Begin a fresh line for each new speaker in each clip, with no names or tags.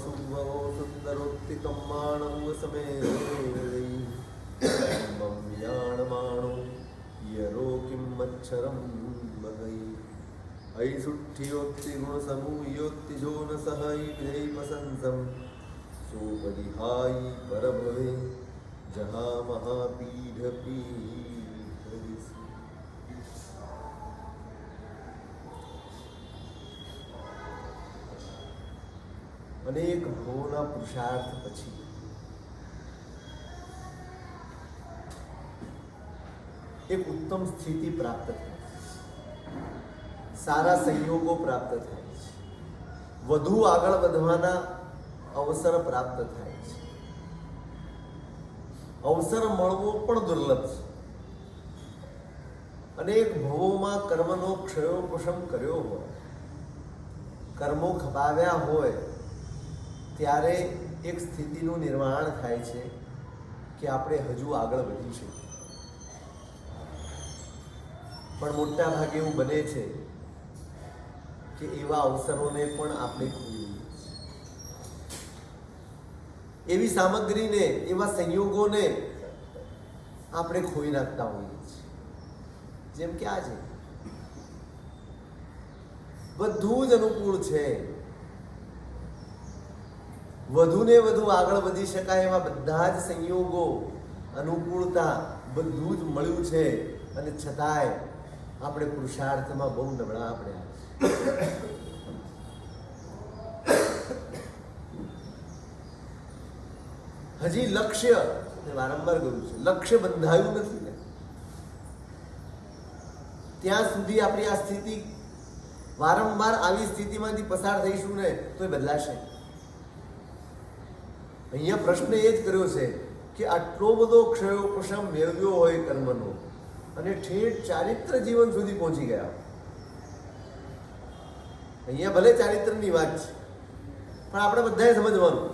સુંદરો સુંદરોત્તિકમ્માણં સમે મમ્યાણમાણો યરો કિંમચ્છરમ મગઈ ऐ सुठ्ठियोक्ति गुण समूहोक्ति जो न सहै विधै पसंसम सोपरिहाई परभवे जहाँ महापीढ़ पीढ़। अनेक भवोना पुरुषार्थ પછી એક ઉત્તમ સ્થિતિ પ્રાપ્ત થાય, સારા સંયોગો પ્રાપ્ત થાય છે, વધુ આગળ વધવાના અવસર પ્રાપ્ત થાય છે. અવસર મળવો પણ દુર્લભ છે. અનેક ભવોમાં કર્મનો ક્ષયોપશમ કર્યો હોય, કર્મો ખપાવ્યા હોય, ત્યારે એક સ્થિતિનું નિર્માણ થાય છે કે આપણે હજુ આગળ વધી શકીએ. પણ મોટા ભાગે એવું બને છે કે એવા અવસરોને પણ આપણે ખોઈએ છીએ. એવી સામગ્રીને, એવા સંયોગોને આપણે ખોઈ નાખતા હોઈએ છીએ. જેમ કે આજે બધું જ અનુકૂળ છે, વધુ ને વધુ આગળ વધી શકાય એવા બધા જ સંયોગો, અનુકૂળતા બધું જ મળ્યું છે, અને છતાંય આપણે પુરુષાર્થમાં બહુ નબળા પડ્યા. હજી લક્ષ્ય, વારંવાર કહ્યું છે, લક્ષ્ય બંધાયું નથી ને ત્યાં સુધી આપણી આ સ્થિતિ, વારંવાર આવી સ્થિતિમાંથી પસાર થઈશું ને તો એ બદલાશે. અહીંયા પ્રશ્ન એ જ કર્યો છે કે આટલો બધો ક્ષયોપશમ મેળવ્યો હોય કર્મનો, અને ઠેઠ ચારિત્ર જીવન સુધી પહોંચી ગયા. અહીંયા ભલે ચારિત્રની વાત છે, પણ આપણે બધાએ સમજવાનું,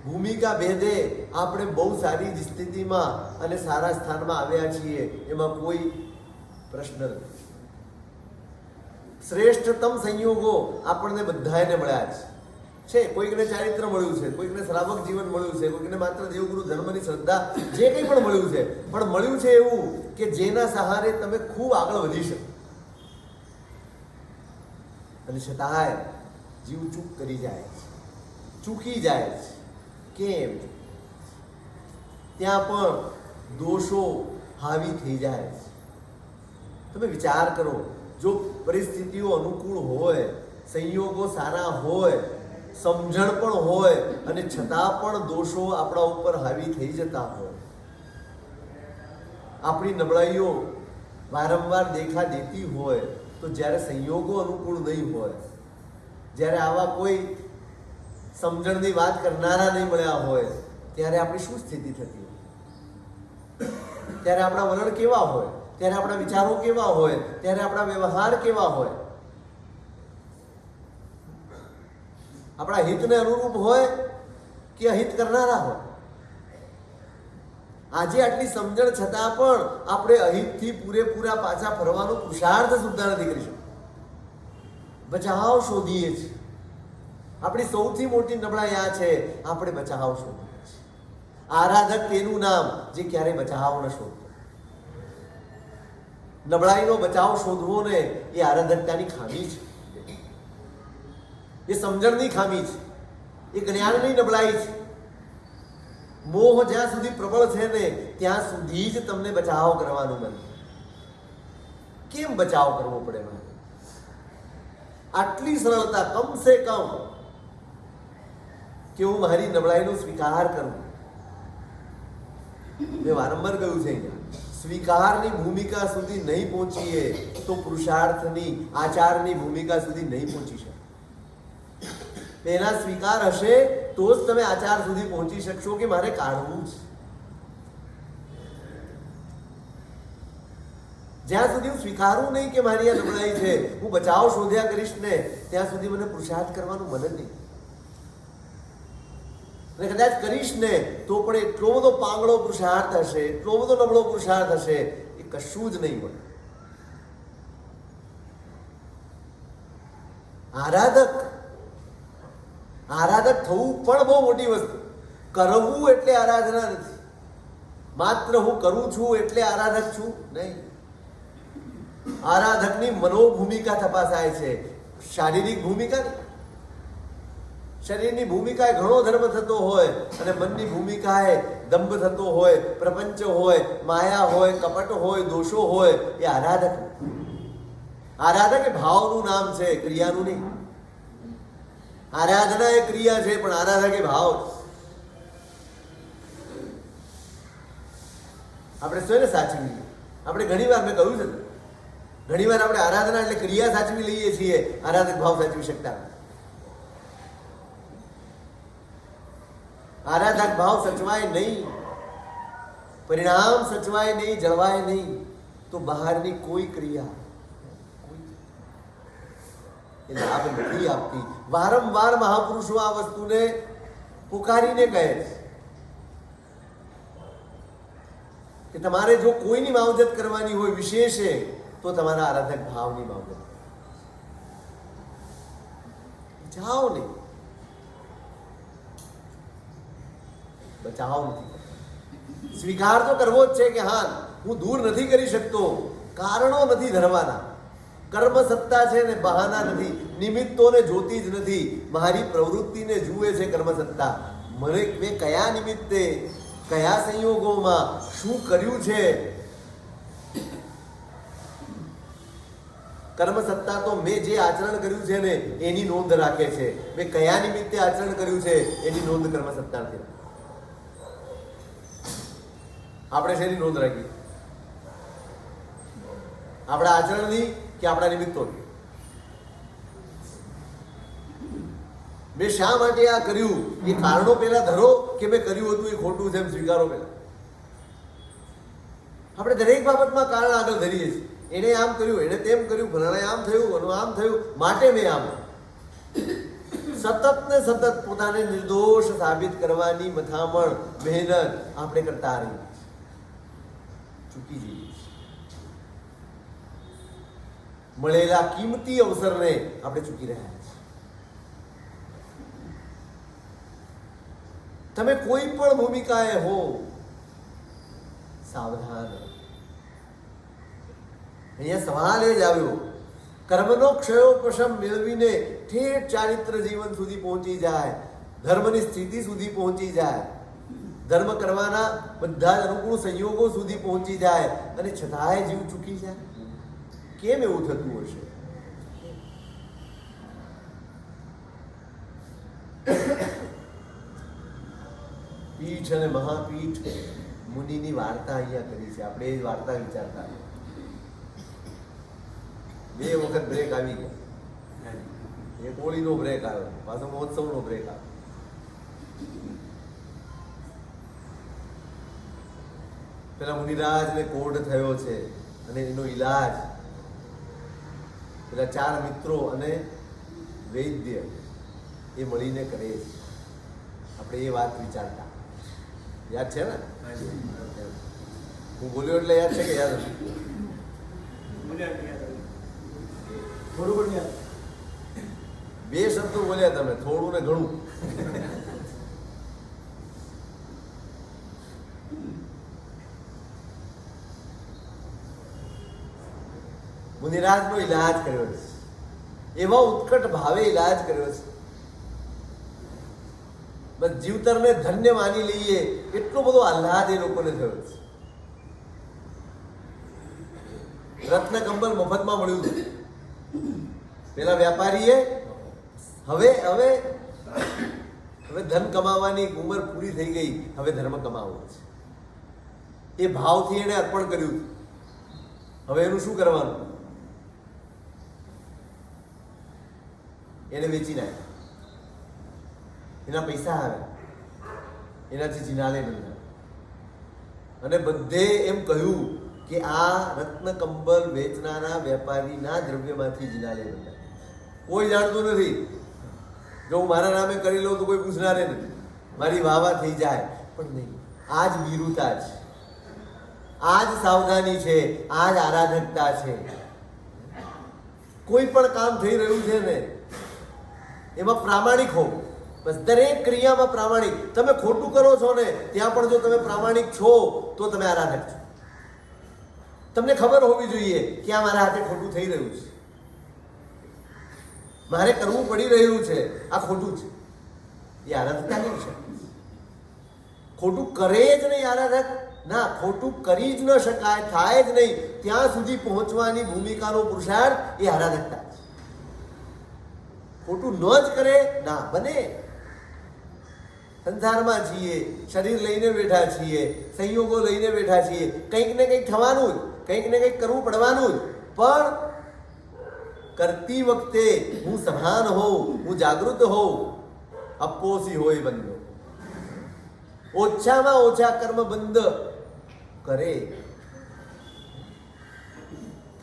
ભૂમિકા ભેદે આપણે બહુ સારી સ્થિતિમાં અને સારા સ્થાનમાં આવ્યા છીએ, એમાં કોઈ પ્રશ્ન નથી. શ્રેષ્ઠતમ સંયોગો આપણને બધાને મળ્યા છે. કોઈકને ચારિત્ર મળ્યું છે, કોઈકને શ્રાવક જીવન મળ્યું છે, કોઈકને માત્ર દેવગુરુ ધર્મની શ્રદ્ધા, જે કંઈ પણ મળ્યું છે, પણ મળ્યું છે એવું કે જેના સહારે તમે ખૂબ આગળ વધી શકો. અને છતાંય જીવ ચૂક કરી જાય છે, ચૂકી જાય છે. કેમ? ત્યાં પણ દોષો હાવી થઈ જાય છે. તમે વિચાર કરો, જો પરિસ્થિતિઓ અનુકૂળ હોય, સંયોગો સારા હોય, સમજણ પણ હોય, અને છતાં પણ દોષો આપણા ઉપર હાવી થઈ જતા હોય, આપણી નબળાઈઓ વારંવાર દેખા દેતી હોય, તો જ્યારે સંયોગો અનુકૂળ નહીં હોય, જ્યારે આવા કોઈ સમજણની વાત કરનારા નહીં મળ્યા હોય, ત્યારે આપણી શું સ્થિતિ થતી હોય? ત્યારે આપણા વલણ કેવા હોય? ત્યારે આપણા વિચારો કેવા હોય? ત્યારે આપણા વ્યવહાર કેવા હોય? આપણા હિતને અનુરૂપ હોય કે અહિત કરનારા હોય? આજે આટલી સમજણ છતાં પણ આપણે અહિતથી પૂરેપૂરા પાછા ફરવાનો પુરુષાર્થ સુદ્ધા નથી કરી શકતા. બચાવ શોધીએ છીએ. આપણી સૌથી મોટી નબળાઈ આ છે, આપણે બચાવ શોધીએ છીએ. આરાધક તેનું નામ જે ક્યારેય બચાવ ન શોધતો. નબળાઈનો બચાવ શોધવો ને એ આરાધકતાની ખામી છે, એ સમજણની ખામી છે, એ જ્ઞાનની નબળાઈ છે. મોહ જ્યાં સુધી પ્રબળ છે ને ત્યાં સુધી જ તમને બચાવ કરવાનું બને. કેમ બચાવ કરવો પડે? આટલી સરળતા, કમસે કમ કે હું મારી નબળાઈનો સ્વીકાર કરું. મેં વારંવાર કહ્યું છે, સ્વીકારની ભૂમિકા સુધી નહીં પહોંચીએ તો પુરુષાર્થની, આચારની ભૂમિકા સુધી નહીં પહોંચી શકે. પહેલા સ્વીકાર હશે તો જ તમે આચાર સુધી પહોંચી શકશો કે મારે કાઢવું છે. જ્યાં સુધી હું સ્વીકારું નહીં કે મારી આ નબળાઈ છે, હું બચાવ શોધ્યા કરીશ ને ત્યાં સુધી મને પુરુષાર્થ કરવાનું મન જ નહીં. અને કદાચ કરીશ ને તો પણ એટલો બધો પાંગળો પુરુષાર્થ હશે, એટલો બધો નબળો પુરુષાર્થ હશે, એ કશું જ નહીં મળે. આરાધક આરાધક થવું પણ બહુ મોટી વસ્તુ. કરવું એટલે આરાધના નથી. માત્ર હું કરું છું એટલે આરાધક છું નહીં. આરાધકની મનોભૂમિકા તપાસાય છે, શારીરિક ભૂમિકા નહીં. શરીરની ભૂમિકાએ ઘણો ધર્મ થતો હોય અને મનની ભૂમિકાએ દંભ થતો હોય, પ્રપંચ હોય, માયા હોય, કપટ હોય, દોષો હોય, એ આરાધક. આરાધક એ ભાવનું નામ છે, ક્રિયાનું નહીં. આરાધના એ ક્રિયા છે, પણ આરાધક એ ભાવ. આપણે સ્વયં સાચવી લઈએ. આપણે ઘણી વાર મેં કહ્યું છે, ઘણી વાર આપણે આરાધના એટલે ક્રિયા સાચવી લઈએ છીએ, આરાધક ભાવ સાચવી શકતા નથી. આરાધક ભાવ સચવાય નહીં, પરિણામ સચવાય નહીં, જળવાય નહીં, તો બહારની કોઈ ક્રિયા એ લાભ નથી આપતી. વારંવાર મહાપુરુષો આ વસ્તુને પુકારીને કહે છે કે તમારે જો કોઈની માવજત કરવાની હોય વિશેષે, તો તમારા આરાધક ભાવની માવજત જાઓ નહીં. બચાવ નથી. સ્વીકાર તો કરવો જ છે કે હા, હું દૂર નથી કરી શકતો, કારણો નથી ધરવાના. કર્મ સત્તા છે ને બહાના નથી, નિમિત્તોને જોતી જ નથી. મારી પ્રવૃત્તિને જુએ છે કર્મ સત્તા. મેં કયા નિમિત્તે, કયા સંયોગોમાં શું કર્યું છે. કર્મ સત્તા તો મેં જે આચરણ કર્યું છે ને એની નોંધ રાખે છે. મેં કયા નિમિત્તે આચરણ કર્યું છે એની નોંધ કર્મ સત્તા નથી. આપણે શેની નોંધ રાખી? આપણા આચરણની કે આપણા નિમિત્તોની? મેં શા માટે આ કર્યું એ કારણો પહેલા ધરો કે મેં કર્યું હતું એ ખોટું છે એમ સ્વીકારો પહેલા. આપણે દરેક બાબતમાં કારણ આગળ ધરીએ છીએ. એણે આમ કર્યું, એણે તેમ કર્યું, ફલાણે આમ થયું, એનું આમ થયું, માટે મેં આમ. સતત ને સતત પોતાને નિર્દોષ સાબિત કરવાની મથામણ, મહેનત આપણે કરતા રહીએ, ચૂકી જઈએ. મળેલા કિંમતી અવસરને આપણે ચૂકી રહ્યા છીએ. તમે કોઈ પણ ભૂમિકાએ હો, સાવધાન. અહીંયા સવાલ એ જ આવ્યો, કર્મનો ક્ષયોપશમ મેળવીને ઠેઠ ચારિત્ર જીવન સુધી પહોંચી જાય, ધર્મની સ્થિતિ સુધી પહોંચી જાય, ધર્મ કરવાના બધા જ અનુકૂળ સંયોગો સુધી પહોંચી જાય, અને છતાંય જીવ ચૂકી જાય. કેમ એવું થતું હશે? પીઠ અને મહાપીઠ મુનિની વાર્તા અહીંયા કરી છે. આપણે એ વાર્તા વિચારતા, બે વખત બ્રેક આવી ગયા. એક હોળીનો બ્રેક આવ્યો, પાછો મહોત્સવનો બ્રેક આવ્યો. પેલા મુનિરાજને કોઢ થયો છે અને એનો ઈલાજ પેલા 4 મિત્રો અને વૈદ્ય એ મળીને કરે છે. આપણે એ વાત વિચારતા, યાદ છે ને? હું બોલ્યો એટલે યાદ છે કે યાદ નથી? થોડું પણ યાદ. 2 શબ્દો બોલ્યા તમે, થોડું ને ઘણું. મુનિરાજનો ઈલાજ કર્યો છે, એવા ઉત્કટ ભાવે ઈલાજ કર્યો છે. બસ જીવતરને ધન્ય માની લઈએ એટલો બધો આહ્લાદ એ લોકોને થયો છે. રત્ન કંબલ મફતમાં મળ્યું છે. પેલા વેપારીએ હવે હવે હવે ધન કમાવાની ઉંમર પૂરી થઈ ગઈ, હવે ધર્મ કમાવો છે. એ ભાવથી એને અર્પણ કર્યું. હવે એનું શું કરવાનું? એને વેચી નાખ્યા. એના પૈસા આવે, એનાથી જીનાલે બંધા. અને બધે એમ કહ્યું કે આ રત્ન કંબલ વેચનારા વેપારીના દ્રવ્યમાંથી જીનાલે બંધા. કોઈ જાણતું નથી. જો હું મારા નામે કરી લઉં તો કોઈ પૂછનારે નથી, મારી વાવા થઈ જાય. પણ નહીં, આ જ વીરુતા છે, આ જ સાવધાની છે, આ જ આરાધકતા છે. કોઈ પણ કામ થઈ રહ્યું છે ને એમાં પ્રામાણિક હો, બસ દરેક ક્રિયામાં પ્રામાણિક. તમે ખોટું કરો છો ને ત્યાં પણ જો તમે પ્રામાણિક છો તો તમે આરાધક છો. તમને ખબર હોવી જોઈએ કે આ મારા હાથે ખોટું થઈ રહ્યું છે, મારે કરવું પડી રહ્યું છે, આ ખોટું છે. એ આરાધકતા નહીં છે. ખોટું કરે જ નહીં આરાધક, ના, ખોટું કરી જ ન શકાય, થાય જ નહીં ત્યાં સુધી પહોંચવાની ભૂમિકાનો પુરુષાર્થ એ આરાધકતા. ખોટું ન જ કરે ના બને. સંસારમાં છીએ, શરીર લઈને બેઠા છીએ, સંયોગો લઈને બેઠા છીએ, કંઈક ને કંઈક થવાનું જ, કંઈક ને કંઈક કરવું પડવાનું જ. પણ કરતી વખતે હું સભાન હોઉં, હું જાગૃત હોઉં, અપોસી હોય બંધો. ઓછામાં ઓછા કર્મ બંધ કરે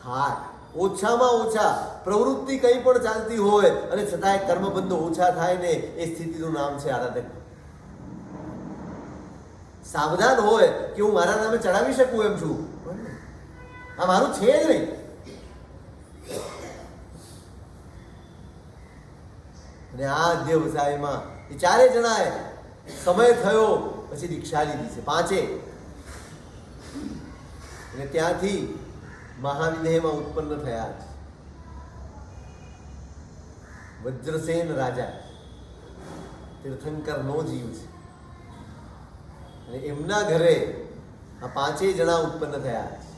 થાય. ઓછામાં ઓછા પ્રવૃત્તિ કંઈ પણ ચાલતી હોય અને છતાંય કર્મબંધ ઓછા થાય ને એ સ્થિતિનું નામ છે આરાધક. સાવધાન હોય કે હું મારા નામે ચડાવી શકું એમ છું, આ મારું છે જ નહીં. અને આ અધ્યવસાયમાં એ ચારે જણાએ સમય થયો પછી દીક્ષા લીધી છે, પાંચે. અને ત્યાંથી મહાવિદેહમાં ઉત્પન્ન થયા છે. વજ્રસેન રાજા તીર્થંકરનો જીવ છે અને એમના ઘરે આ પાંચેય જણા ઉત્પન્ન થયા છે.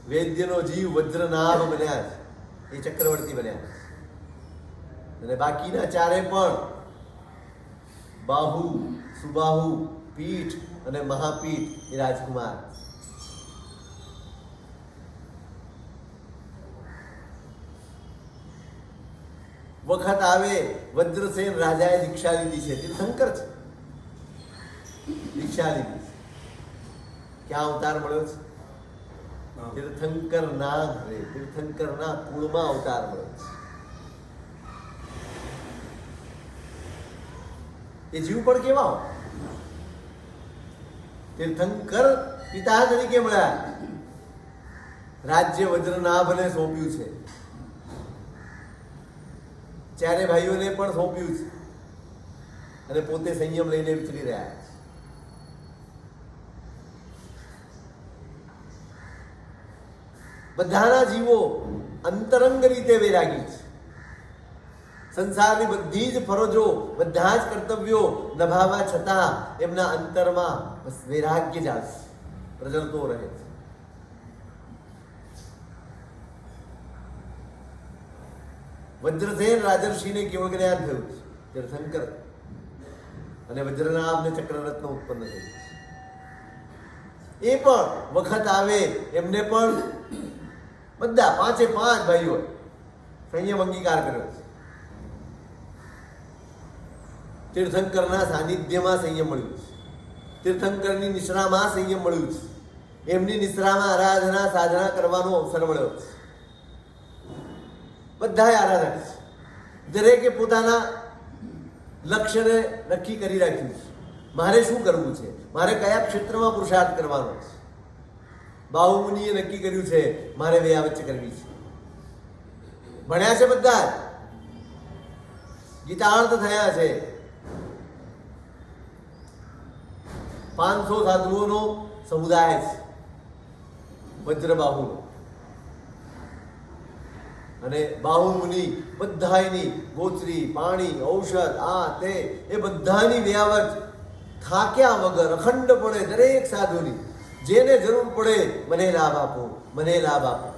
વૈદ્યનો જીવ વજ્રનાભ બન્યા છે, એ ચક્રવર્તી બન્યા છે. અને બાકીના ચારે પણ બાહુ, સુબાહુ, પીઠ અને મહાપીઠ એ રાજકુમાર. વખત આવે વજ્રસેન રાજાએ દીક્ષા લીધી છે, તીર્થંકર છે, દીક્ષા લીધી છે. ક્યાં અવતાર મળ્યો છે? તીર્થંકર ના ઘરે, તીર્થંકર ના કુળમાં અવતાર મળ્યો છે. એ જીવ પણ કેવા હોય? તીર્થંકર પિતા તરીકે મળ્યા. રાજ્ય વજ્રનાભને સોંપ્યું છે, ચારે ભાઈઓને પણ સોંપ્યું છે અને પોતે સંયમ લઈને વિચરી રહ્યા છે. બધાના જીવો અંતરંગ રીતે વૈરાગી છે. સંસારની બધી જ ફરજો, બધા જ કર્તવ્યો નિભાવવા છતાં એમના અંતરમાં બસ વૈરાગ્ય જાળશે, પ્રજળતો રહે છે. વજ્રસેન રાજર્ષિને કેવળ જ્ઞાન થયું છે, તીર્થંકર, અને વજ્રનાભને ચક્રરત્ન ઉત્પન્ન થયું. એ પણ વખત આવે એમને પણ બધા પાંચે પાંચ ભાઈઓ સંયમ અંગીકાર કર્યો છે. તીર્થંકરના સાનિધ્યમાં સંયમ મળ્યું છે, તીર્થંકરની નિશ્રામાં સંયમ મળ્યું છે, એમની નિશ્રામાં આરાધના સાધના કરવાનો અવસર મળ્યો છે. બધા આરાધક છે, દરેકે પોતાના લક્ષ્યને નક્કી કરી રાખ્યું છે. મારે શું કરવું છે, મારે કયા ક્ષેત્રમાં પુરુષાર્થ કરવાનો છે. બાહુમુનિએ નક્કી કર્યું છે મારે વેયાવચ્ચ કરવી છે. ભણ્યા છે બધા, ગીતાર્થ થયા છે. 500 સાધુઓનો સમુદાય છે વજ્રબાહુનો. અને બાહુમુનિ બધાની ગોચરી, પાણી, ઔષધ, આ તે એ બધાની વ્યાવત થાક્યા વગર અખંડપણે દરેક સાધુની જેને જરૂર પડે મને લાભ આપો, મને લાભ આપો.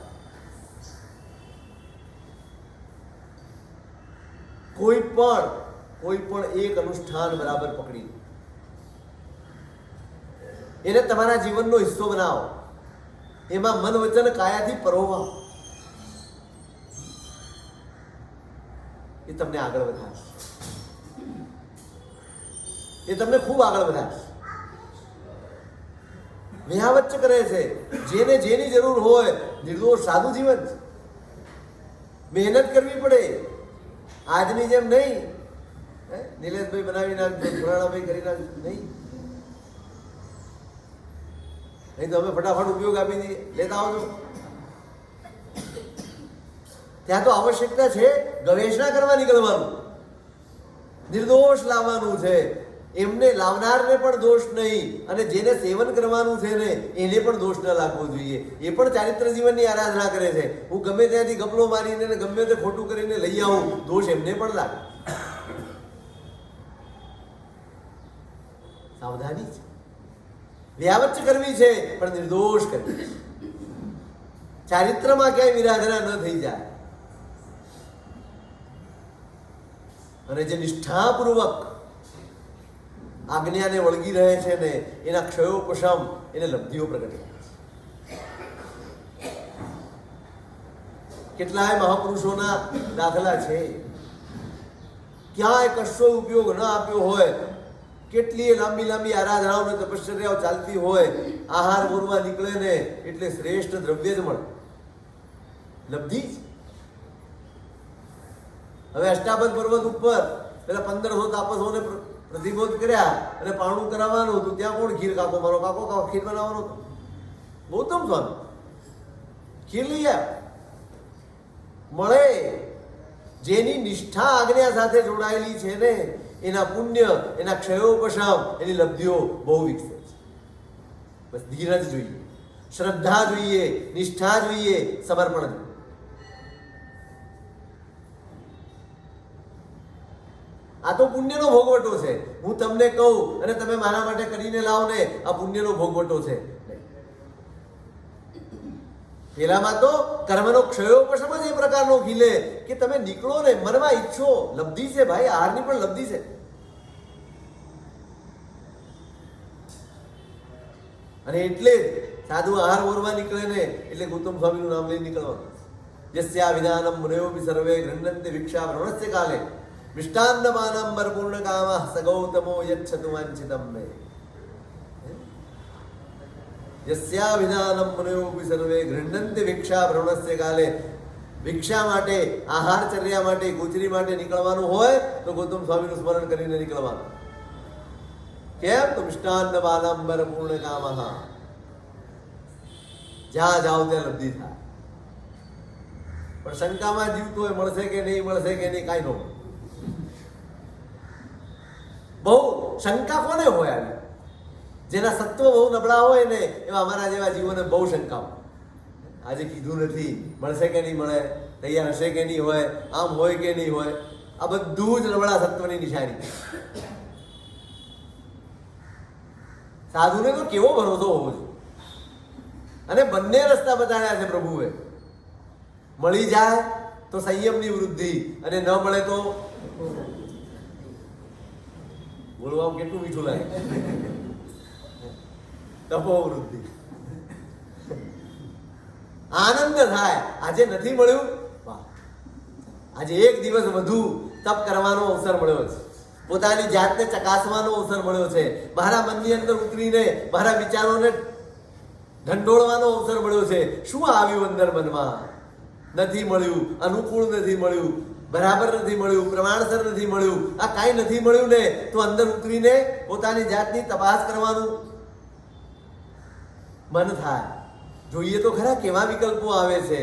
કોઈ પણ એક અનુષ્ઠાન બરાબર પકડી એને તમારા જીવનનો હિસ્સો બનાવો. એમાં મન વચન કાયાથી પરોવાઓ. એ તમને આગળ વધારશે, એ તમને ખૂબ આગળ વધારશે. વિહાવચ્ચ કરે છે, જેને જેની જરૂર હોય. નિર્દોષ સાધુ જીવન છે, મહેનત કરવી પડે. આજની જેમ નહીં નિલેશભાઈ બનાવી નાખજો, ફલાણાભાઈ કરી નાખજો, નહીં તો અમે ફટાફટ ઉપયોગ આપી દઈએ, લેતા આવજો. ત્યાં તો આવશ્યકતા છે ગવેષણા કરવા નીકળવાનું. નિર્દોષ લાવવાનું છે. એમને લાવનારને પણ દોષ નહીં અને જેને સેવન કરવાનું છે ને એને પણ દોષ ન લાગવો જોઈએ. એ પણ ચારિત્ર જીવનની આરાધના કરે છે. હું ગમે ત્યાંથી ગપલો મારીને ગમે તે ખોટું કરીને લઈ આવું, દોષ એમને પણ લાગે. સાવધાની છે. વ્યાવચ્ચ કરવી છે પણ નિર્દોષ કરવી છે. ચારિત્રમાં ક્યાંય વિરાધના ન થઈ જાય. અને જે નિષ્ઠાપૂર્વક આજ્ઞાને વળગી રહે છે ને એના ક્ષયોપશમ, એને લબ્ધિઓ પ્રગટ થાય. કેટલાય મહાપુરુષોના દાખલા છે. ક્યાંય કશો ઉપયોગ ન આપ્યો હોય, કેટલીય લાંબી લાંબી આરાધનાઓ ને તપશ્ચર્યાઓ ચાલતી હોય, આહાર બોરવા નીકળે ને એટલે શ્રેષ્ઠ દ્રવ્ય જ મળે, લબ્ધિ જ. હવે અષ્ટાબંધ પર્વત ઉપર પેલા 1500 તાપસોને પ્રતિબોધ કર્યા અને પાણું કરાવવાનું હતું. ત્યાં કોણ ખીર કાકો મારો કાકો ખીર બનાવવાનો હતો? ગૌતમ સ્વામી ખીર લઈ આવ્યા. મળે જેની નિષ્ઠા આજ્ઞા સાથે જોડાયેલી છે ને એના પુણ્ય, એના ક્ષયોપશમ, એની લબ્ધિઓ બહુ વિકસે છે. બસ ધીરજ જોઈએ, શ્રદ્ધા જોઈએ, નિષ્ઠા જોઈએ, સમર્પણ જોઈએ. આ તો પુણ્યનો ભોગવટો છે. હું તમને કહું અને તમે મારા માટે કરીને લાવો ને, આ પુણ્યનો ભોગવટો છે. પેલામાં તો કર્મનો ક્ષયોપશમ જ એ પ્રકારનો ખીલે કે તમે નીકળો ને, મનમાં ઈચ્છો. લબ્ધિ છે ભાઈ, આહારની પણ લબ્ધિ છે. અને એટલે સાધુ આહાર ઓરવા નીકળે ને એટલે ગૌતમ સ્વામીનું નામ લઈને નીકળવાનું. યસ્યા વિધાનમ મુનયોપી સર્વે ગૃહ્ણન્તિ ભિક્ષા ભ્રમણસ્ય કાલે મિષ્ટાન્નમાનંબર પૂર્ણકામઃ સગૌતમો યચ્છતુ વાંછિતમ મે. યસ્યા વિધાનમ મુનયોપી સર્વે ગૃહ્ણન્તિ ભિક્ષા ભ્રમણસ્ય કાલે. ભિક્ષા માટે, આહારચર્યા માટે, ગુજરી માટે નીકળવાનું હોય તો ગૌતમ સ્વામીનું સ્મરણ કરીને નીકળવાનું. કેમ? તો મિષ્ટાન્નમાનંબર પૂર્ણકામઃ. જ્યાં જાઓ ત્યાં લબ્ધિ થાય. પણ શંકામાં જીવતો હોય, મળશે કે નહીં, મળશે કે નહીં, કાંઈ ન હોય. બહુ શંકા કોને હોય? આવી જેના સત્વ બહુ નબળા હોય ને એવા અમારા જેવા જીવોને બહુ શંકા હોય. આજે કીધું નથી, મળશે કે નહીં મળે, તૈયાર હશે કે નહીં હોય, આમ હોય કે નહીં હોય. આ બધું જ નબળા સત્વની નિશાની. સાધુને તો કેવો ભરોસો હોવો જોઈએ. અને બંને રસ્તા બતાવ્યા છે પ્રભુએ. મળી જાય તો સંયમની વૃદ્ધિ, અને ન મળે તો બોલવામાં કેટલું મીઠું લાગે, તપો વૃદ્ધિ. આનંદ થાય. આજે નથી મળ્યું, વાહ, આજે એક દિવસ વધુ તપ કરવાનો અવસર મળ્યો છે. પોતાની જાતને ચકાસવાનો અવસર મળ્યો છે. મારા મનની અંદર ઉતરીને મારા વિચારોને ઢંઢોળવાનો અવસર મળ્યો છે. શું આવ્યું અંદર મનમાં? નથી મળ્યું, અનુકૂળ નથી મળ્યું, બરાબર નથી મળ્યું, પ્રમાણસર નથી મળ્યું. આ કાંઈ નથી મળ્યું ને તો અંદર ઉતરીને પોતાની જાતની તપાસ કરવાનું મન થાય. જોઈએ તો ખરા કેવા વિકલ્પો આવે છે.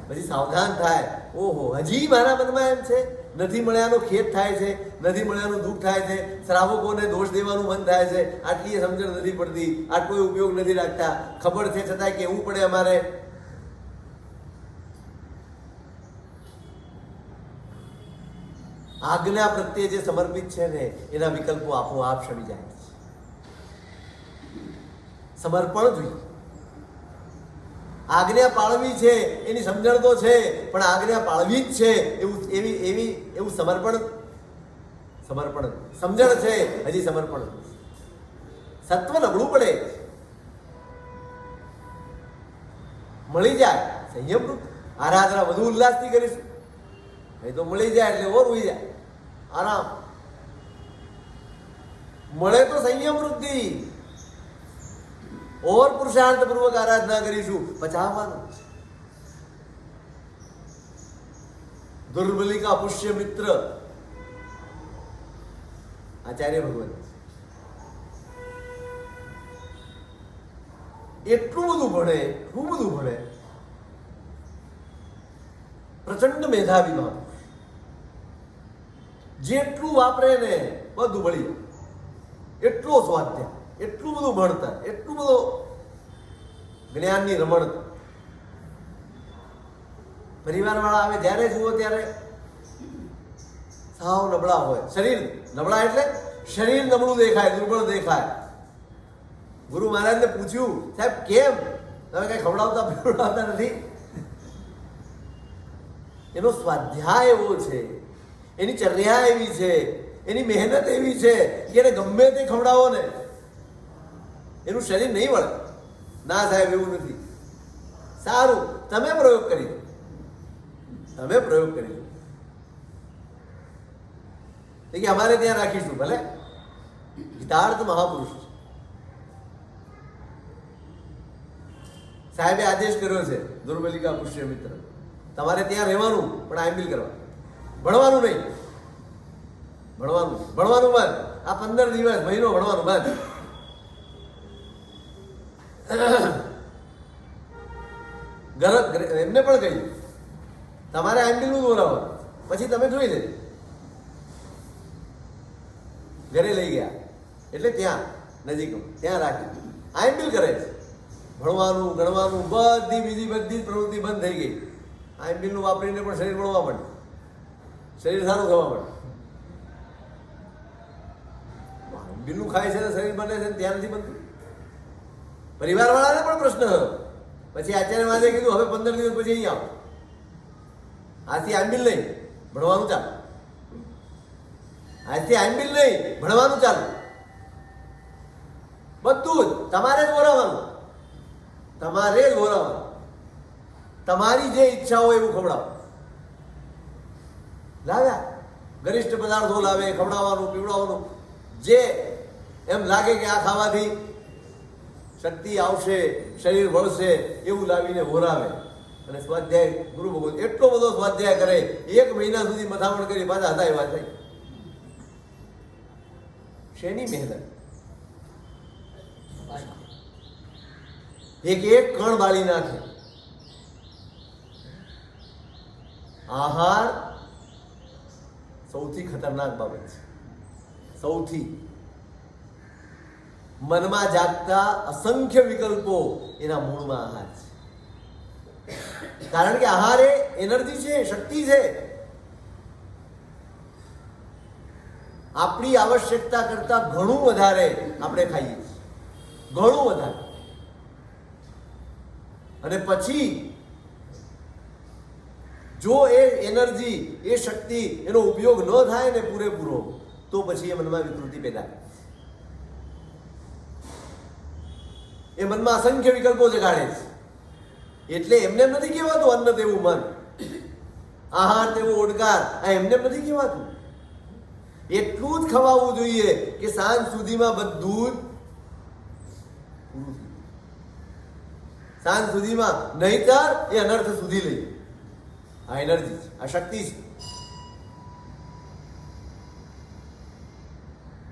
પછી સાવધાન થાય. ઓહો, હજી મારા મનમાં એમ છે. નથી મળ્યાનો ખેદ થાય છે, નથી મળ્યાનું દુઃખ થાય છે, શ્રાવકોને દોષ દેવાનું મન થાય છે. આટલી સમજણ નથી પડતી, આટલો ઉપયોગ નથી રાખતા, ખબર છે છતાંય કહેવું પડે અમારે. આજ્ઞા પ્રત્યે જે સમર્પિત છે ને એના વિકલ્પો આપોઆપ શમી જાય છે. સમર્પણ જોઈએ. આજ્ઞા પાળવી છે એની સમજણ તો છે, પણ આજ્ઞા પાળવી જ છે એવું સમર્પણ સમજણ છે, હજી સમર્પણ. સત્વ નબળું પડે. મળી જાય સંયમ રૂપ આરાધના વધુ ઉલ્લાસથી કરીશું. એ તો મળી જાય એટલે ઓર ઉઈ જાય, આરામ મળે તો સંયમ વૃદ્ધિ. और पुरुषार्थ पूर्वक आराधना करीशु. पचावવાનું. दुर्बलिका पुष्य मित्र आचार्य भगवान એટલું બધું ભણે, એટલું બધું ભણે, પ્રચંડ મેધાવી માણસ, જેટલું વાપરે ને બધું ભળી જાય. એટલો સ્વાધ્યાય, એટલું બધું ભણતર, એટલું બધું જ્ઞાનની રમણતા. પરિવારવાળા આવે જ્યારે જુઓ ત્યારે સાવ નબળા હોય. શરીર નબળા એટલે શરીર નબળું દેખાય, દુર્બળ દેખાય. ગુરુ મહારાજને પૂછ્યું, સાહેબ કેમ તમે કઈ ખવડાવતા પીવડાવતા નથી? એનો સ્વાધ્યાય એવો છે, એની ચર્યા એવી છે, એની મહેનત એવી છે કે એને ગમે તે ખવડાવો ને એનું શરીર નહીં વળે. ના સાહેબ એવું નથી. સારું, તમે પ્રયોગ કરી દો, તમે પ્રયોગ કરી દો કે અમારે ત્યાં રાખીશું. ભલે હિતાર્થ મહાપુરુષ સાહેબે આદેશ કર્યો છે, દુર્બલિકા પુષ્ય મિત્ર, તમારે ત્યાં રહેવાનું પણ આઈમ્બિલ કરવા, ભણવાનું નહીં. ભણવાનું બંધ. આ 15 દિવસ મહિનો ભણવાનું બંધ. એમને પણ કહ્યું તમારે આઈમ્બિલનું દોરાવવાનું, પછી તમે જોઈ લેજો. ઘરે લઈ ગયા એટલે ત્યાં નજીક ત્યાં રાખી આઈમ્બિલ કરે છે. ભણવાનું ગણવાનું બધી બધી પ્રવૃત્તિ બંધ થઈ ગઈ. આઈમ્બિલનું વાપરીને પણ શરીર ભણવા માંડ્યું, શરીર સારું થવા માંડ્યું. આઈમ્બિલનું ખાય છે ને શરીર બને છે ત્યાં નથી બનતું. પરિવારવાળાને પણ પ્રશ્ન થયો. પછી આચાર્ય મહારાજે કીધું હવે 15 દિવસ પછી અહીં આવો, આથી આઈમ્બિલ નહીં ભણવાનું ચાલુ. આજથી આઈમ્બિલ નહીં ભણવાનું ચાલુ. બધું જ તમારે જ બોલાવવાનું, તમારે જ બોલાવવાનું. તમારી જે ઈચ્છા હોય એવું ખવડાવો. લાવ્યા ગરિષ્ઠ પદાર્થો લાવે, ખવડાવવાનું પીવડાવવાનું. જે એમ લાગે કે આ ખાવાથી શક્તિ આવશે, શરીર વળશે એવું લાવીને હોરાવે. અને સ્વાધ્યાય ગુરુ ભગવાન એટલો બધો સ્વાધ્યાય કરે, 1 મહિના સુધી મથામણ કરી પાછા હતા એવા થાય. શેની મહેનત? એક કણ બાળી નાખે. આહાર સૌથી ખતરનાક બાબત છે. સૌથી મનમાં જાગતા અસંખ્ય વિકલ્પો એના મૂળમાં આહાર છે. કારણ કે આહાર એ એનર્જી છે, શક્તિ છે. આપણી આવશ્યકતા કરતા ઘણું વધારે આપણે ખાઈએ છીએ, ઘણું વધારે. અને પછી જો એ એનર્જી, એ શક્તિ, એનો ઉપયોગ ન થાય ને પૂરેપૂરો, તો પછી એ મનમાં વિકૃતિ પેદા કરે. એ મનમાં અસંખ્ય વિકલ્પો જગાડે છે. એટલે એમને નથી કહેવાતું અન્ન તેવું મન, આહાર તેવો ઓડકાર. આ એમને નથી કહેવાતું. એટલું જ ખવાવું જોઈએ કે સાંજ સુધીમાં બધું જ પૂરું થઈ જાય. સાંજ સુધીમાં, નહીતર એ અનર્થ સુધી લઈ. આ એનર્જી છે, આ શક્તિ છે.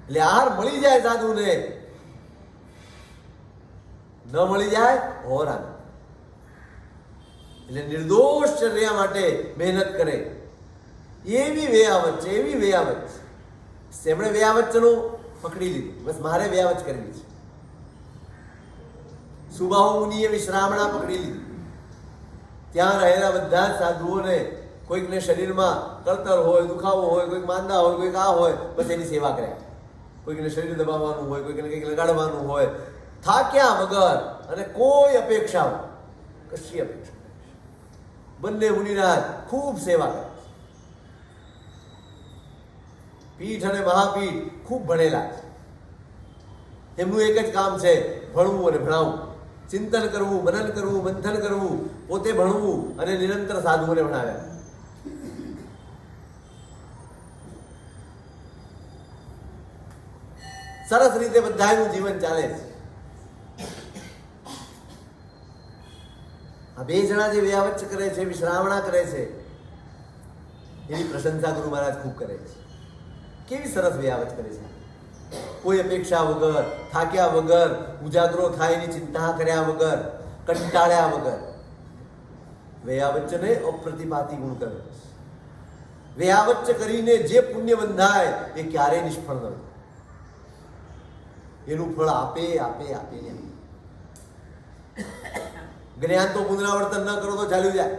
એટલે આહાર મળી જાય સાધુને, ન મળી જાય હોરાન. એટલે નિર્દોષ ચર્યા માટે મહેનત કરે. એવી વેયાવત છે, એવી વેયાવત છે. તેમણે વેયાવચનો પકડી લીધું, બસ મારે વેયાવચ કરવી છે. સુબાહુ મુનિએ વિશ્રામણા પકડી લીધી. ત્યાં રહેલા બધા જ સાધુઓને કોઈકને શરીરમાં કળતર હોય, દુખાવો હોય, કોઈક માંદા હોય, કોઈક આ હોય, બસ એની સેવા કર્યા. કોઈકને શરીર દબાવવાનું હોય, કોઈકને કંઈક લગાડવાનું હોય, થાક્યા વગર અને કોઈ અપેક્ષા, કશી અપેક્ષા. બંને મુનિરાજ ખૂબ સેવા કરે. પીઠ અને મહાપીઠ ખૂબ ભણેલા છે. એમનું એક જ કામ છે, ભણવું અને ભણાવવું, ચિંતન કરવું, મનન કરવું, મંથન કરવું, પોતે ભણવું અને નિરંતર સાધુઓને ભણાવ્યા. સરસ રીતે બધાનું જીવન ચાલે છે. આ 2 જણા જે વ્યાવચ કરે છે, વિશ્રામણા કરે છે, એની પ્રશંસા ગુરુ મહારાજ ખૂબ કરે છે. કેવી સરસ વ્યાવચ કરે છે. કોઈ અપેક્ષા વગર, થાક્યા વગર, ઉજાગરો થાય એની ચિંતા કર્યા વગર, કંટાળ્યા વગર. વ્યાવચને અપ્રતિપાતી ગુણ કરે. વ્યાવચ્ચ કરીને જે પુણ્ય બંધાય એ ક્યારેય નિષ્ફળ ન થાય. એનું ફળ આપે આપે આપે ને આપે. જ્ઞાન તો પુનરાવર્તન ન કરો તો ચાલ્યું જાય.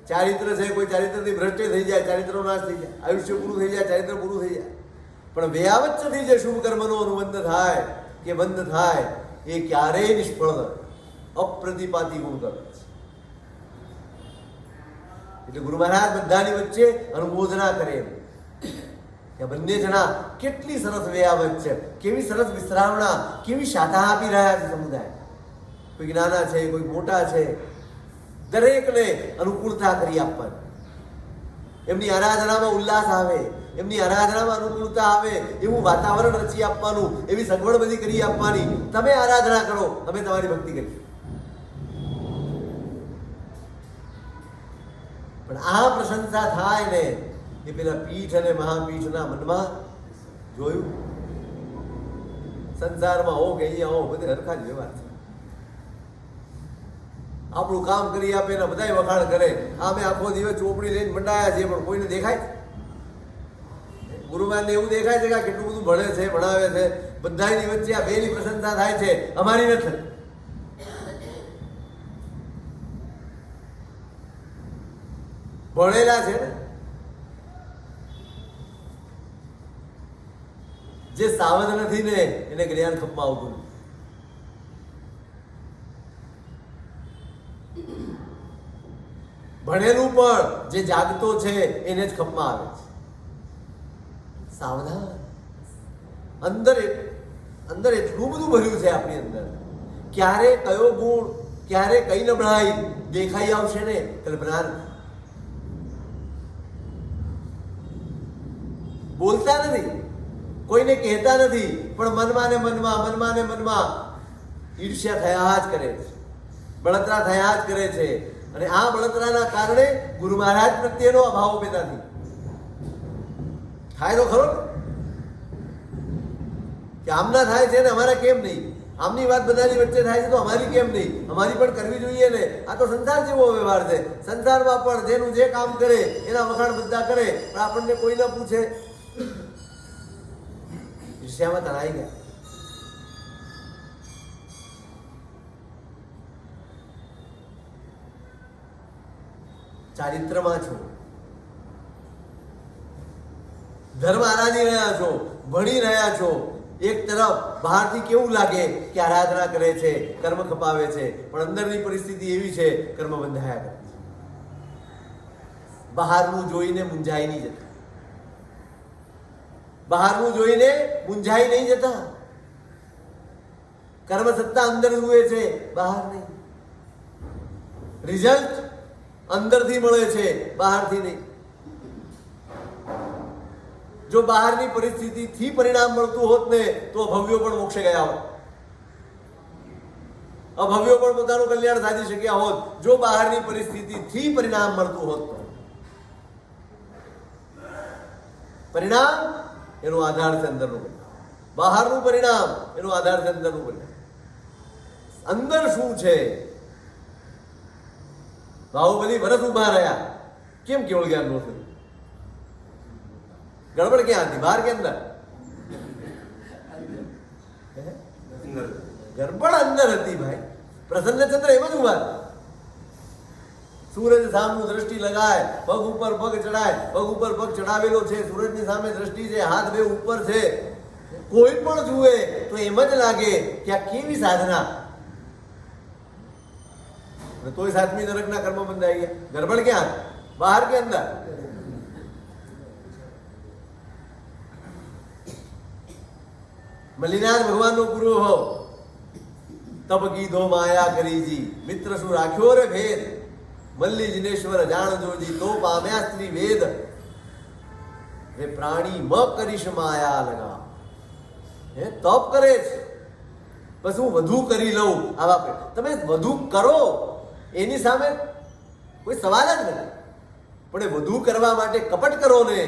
ચારિત્ર છે, કોઈ ચારિત્રથી ભ્રષ્ટ થઈ જાય, ચારિત્રનો નાશ થઈ જાય, આયુષ્ય પૂરું થઈ જાય, ચારિત્ર પૂરું થઈ જાય. પણ વ્યાવચ્ચથી જે શુભ કર્મનો અનુબંધ થાય કે બંધ થાય એ ક્યારેય નિષ્ફળ ન, અપ્રતિપાતી ગુણ કરે છે. એટલે ગુરુ મહારાજ બધાની વચ્ચે અનુમોદના કરે એમ કે બંને જણા કેટલી સરસ વ્યાવચ્ચ છે, કેવી સરસ વિશ્રાવણા, કેવી શાખા આપી રહ્યા છે સમુદાય. કોઈ નાના છે, કોઈ મોટા છે, દરેકને અનુકૂળતા કરી આપવાની. એમની આરાધનામાં ઉલ્લાસ આવે, એમની આરાધનામાં અનુકૂળતા આવે એવું વાતાવરણ રચી આપવાનું, એવી સગવડ બધી કરી આપવાની. તમે આરાધના કરો, અમે તમારી ભક્તિ કરીએ. પણ આ પ્રશંસા થાય ને એ પેલા પીઠ અને મહાપીઠના મનમાં જોયું. સંસારમાં હો કે અહીંયા હો, બધે હરખા જ વ્યવહાર છે. આપણું કામ કરી આપે ને બધાય વખાણ કરે. અમે આખો દિવસ ચોપડી લઈને મંડાયા છીએ, પણ કોઈને દેખાય? ગુરુમાનને એવું દેખાય છે કે આ કેટલું બધું ભણે છે, ભણાવે છે, બધાની વચ્ચે આ બેની પ્રશંસા થાય છે, અમારી નથી. ભણેલા છે ને, જે સાવધ નથી ને એને જ્ઞાન ખપમાં આવતું. ભણેલું પણ જે જાગતો છે એને જ ખપમાં આવે છે. સાવધાન. અંદર અંદર એટલું બધું ભર્યું છે આપણી અંદર. ક્યારે કયો ગુણ, ક્યારે કઈ નબળાઈ દેખાઈ આવશે ને કલ્પના. બોલતા નથી, કોઈને કહેતા નથી, પણ મનમાં ને મનમાં ઈર્ષ્યા થયા જ કરે છે, બળતરા થયા જ કરે છે. અને આ બળતરાના કારણે ગુરુ મહારાજ પ્રત્યેનો અભાવ પેદા થાય તો ખરો કે આમના થાય છે ને અમારા કેમ નહીં? આમની વાત બધાની વચ્ચે થાય છે તો અમારી કેમ નહીં? અમારી પણ કરવી જોઈએ ને. આ તો સંસાર જેવો વ્યવહાર છે. સંસારમાં પણ જેનું જે કામ કરે એના વખાણ બધા કરે, પણ આપણને કોઈ ના પૂછે. ઈર્ષ્યામાં તણાઈ ગયા. ચારિત્રમાં છો, ધર્મ આરાધી રહ્યા છો, ભણી રહ્યા છો. એક તરફ બહારથી કેવું લાગે કે આરાધના કરે છે, કર્મ ખપાવે છે, પણ અંદરની પરિસ્થિતિ એવી છે કર્મ બંધાયા કરે છે. બહારનું જોઈને મૂંઝાઈ નહીં જતા, બહારનું જોઈને મૂંઝાઈ નહીં જતા. કર્મ સત્તા અંદર જુએ છે, બહાર નહીં. રિઝલ્ટ અંદરથી મળે છે, બહારથી નહીં. જો બહારની પરિસ્થિતિથી પરિણામ મળતું હોત ને તો અભવ્યો પણ મોક્ષે ગયા હોત, અભવ્યો પણ પોતાનું કલ્યાણ સાધી શક્યા હોત. જો બહારની પરિસ્થિતિથી પરિણામ મળતું હોત તો પરિણામ એનો આધાર છે અંદરનું પરિણામ. બહારનું પરિણામ એનો આધાર છે અંદરનું પરિણામ. અંદર શું છે? બાહુબલી વરસ ઉભા રહ્યા, કેમ કેવળ જ્ઞાન નો થયું? ગડબડ ક્યાં હતી? બહાર કે અંદર? ગડબડ અંદર હતી ભાઈ. પ્રસન્નચંદ્ર એમ જ ઉભા. સૂરજ સામનું દ્રષ્ટિ લગાય, પગ ઉપર પગ ચડાય, પગ ઉપર પગ ચડાવેલો છે, સૂરજની સામે દ્રષ્ટિ છે, હાથ બે ઉપર છે. કોઈ પણ જુએ તો એમ જ લાગે કે આ કેવી સાધના. તોય સાતમી નરકના કર્મ બંધાઈ ગયા. ગડબડ ક્યાં? બહાર કે અંદર? મલ્લીનાથ ભગવાનનો પૂરો હો તબ કીધો માયા કરીજી, મિત્ર શું રાખ્યો રે ભેદ, મલ્લી જિનેશ્વર જાણજોજી, તો પામ્યા સ્ત્રી વેદ, રે પ્રાણી મ કરીશ માયા લગા. હે તપ કરે છે, બસ હું વધુ કરી લઉં. આવા તમે વધુ કરો એની સામે કોઈ સવાલ જ નથી, પણ એ વધુ કરવા માટે કપટ કરો ને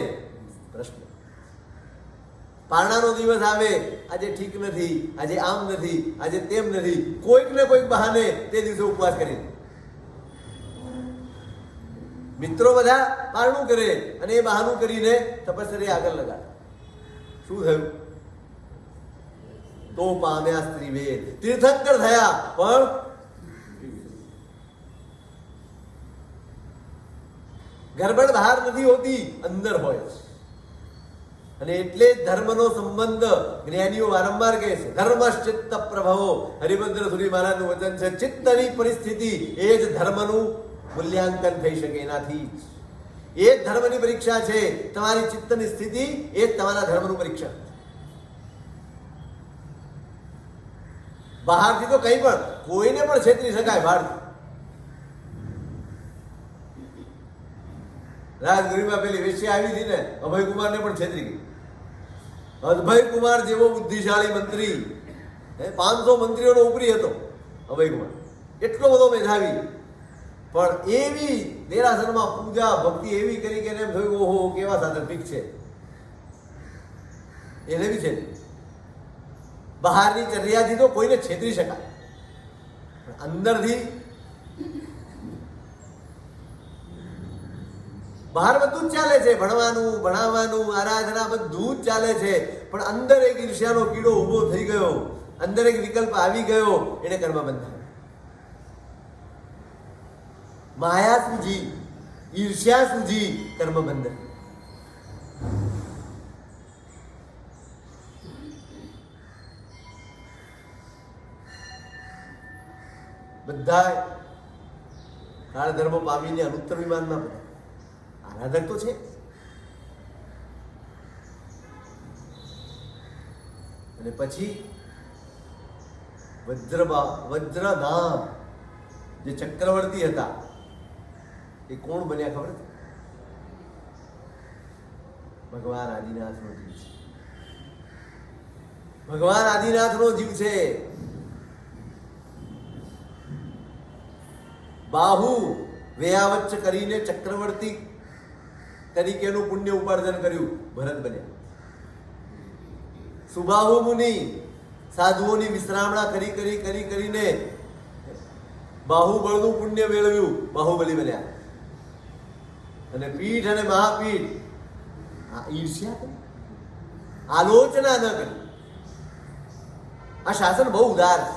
પ્રશ્ન. પારણાનો દિવસ આવે, આજે ઠીક નથી, આજે આમ નથી, આજે તેમ નથી, કોઈક ને કોઈક બહાને તે દિવસે ઉપવાસ કરી. મિત્રો બધા પારણું કરે અને એ બહાનું કરીને તપસ્યા આગળ લગાડે. શું થયું? તો પામ્યા સ્ત્રીવેદ, તીર્થંકર થયા, પણ ગરબડ બહાર નથી હોતી, અંદર હોય છે. અને એટલે જ ધર્મનો સંબંધ જ્ઞાનીઓ વારંવાર કહે છે, ધર્મશ્ચિત્ત પ્રભવો. હરિભદ્ર સુરી મહારાજનું વચન છે, ચિત્તની પરિસ્થિતિ એ જ ધર્મનું મૂલ્યાંકન થઈ શકે એનાથી જ. એ જ ધર્મની પરીક્ષા છે. તમારી ચિત્તની સ્થિતિ એ જ તમારા ધર્મનું પરીક્ષા. બહારથી તો કંઈ પણ કોઈને પણ છેતરી શકાય. બહારથી રાજગુરીમાં પેલી વેશ્યા આવી હતી ને, અભયકુમારને પણ છેતરી ગઈ. અભયકુમાર જેવો બુદ્ધિશાળી મંત્રી, 500 મંત્રીઓનો ઉપરી હતો અભયકુમાર, એટલો બધો મેધાવી, પણ એવી દેરાસરમાં પૂજા ભક્તિ એવી કરી કે એમ થયું ઓહો કેવા સાધર્મિક છે. એને બી છે. બહારની ચર્યાથી તો કોઈને છેતરી શકાય, અંદરથી બહાર બધું જ ચાલે છે, ભણવાનું ભણાવવાનું આરાધના બધું જ ચાલે છે, પણ અંદર એક ઈર્ષ્યાનો કીડો ઊભો થઈ ગયો, અંદર એક વિકલ્પ આવી ગયો, એને કર્મ બંધાય. માયા સૂજી, ઈર્ષ્યા સૂજી, કર્મ બંધન. બધા કાળ ધર્મ પામીને અનુત્તર વિમાનમાં બધા આરાધક તો છે. અને પછી વજ્રનામ જે ચક્રવર્તી હતા એ કોણ બન્યા ખબર છે? ભગવાન આદિનાથનો જીવ છે. ભગવાન આદિનાથનો જીવ છે. બાહુ વેયાવચ્ચ કરીને ચક્રવર્તી તરીકેનું પુણ્ય ઉપાર્જન કર્યું, ભરત બન્યા. સુબાહુ મુનિ સાધુઓની વિશ્રામણા કરી કરી કરી કરીને બાહુબળનું પુણ્ય મેળવ્યું, બાહુબલી બન્યા. અને પીઠ અને મહાપીઠ આ ઈર્ષ્યા કરી, આલોચના ન કરી. આ શાસન બહુ ઉદાર છે.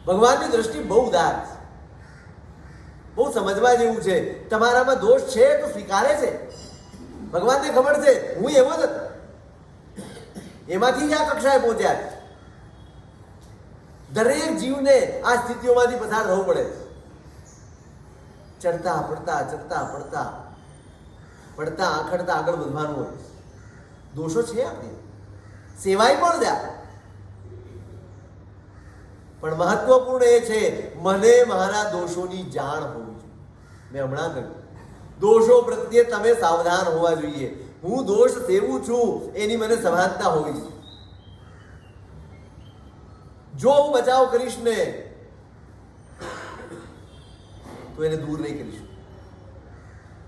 ભગવાનની દ્રષ્ટિ બહુ ઉદાર છે, બહુ સમજવા જેવું છે. તમારામાં દોષ છે તો સ્વીકારે છે. ભગવાનને ખબર છે હું એવો જ હતો, એમાંથી જ આ કક્ષાએ પહોંચ્યા. દરેક જીવને આ સ્થિતિઓમાંથી પસાર થવું પડે. ચડતા પડતા ચડતા પડતા પડતા આખડતા આગળ વધવાનું હોય. દોષો છે આપણી, સેવાય પણ જાય, પણ મહત્વપૂર્ણ એ છે મને મારા દોષોની જાણ હોવી જોઈએ. મેં હમણાં કહ્યું દોષો પ્રત્યે તમે સાવધાન હોવા જોઈએ. હું દોષ સેવું છું એની મને સભાનતા હોવી જોઈએ. જો હું બચાવ કરીશ ને તો એને દૂર નહીં કરી શકું,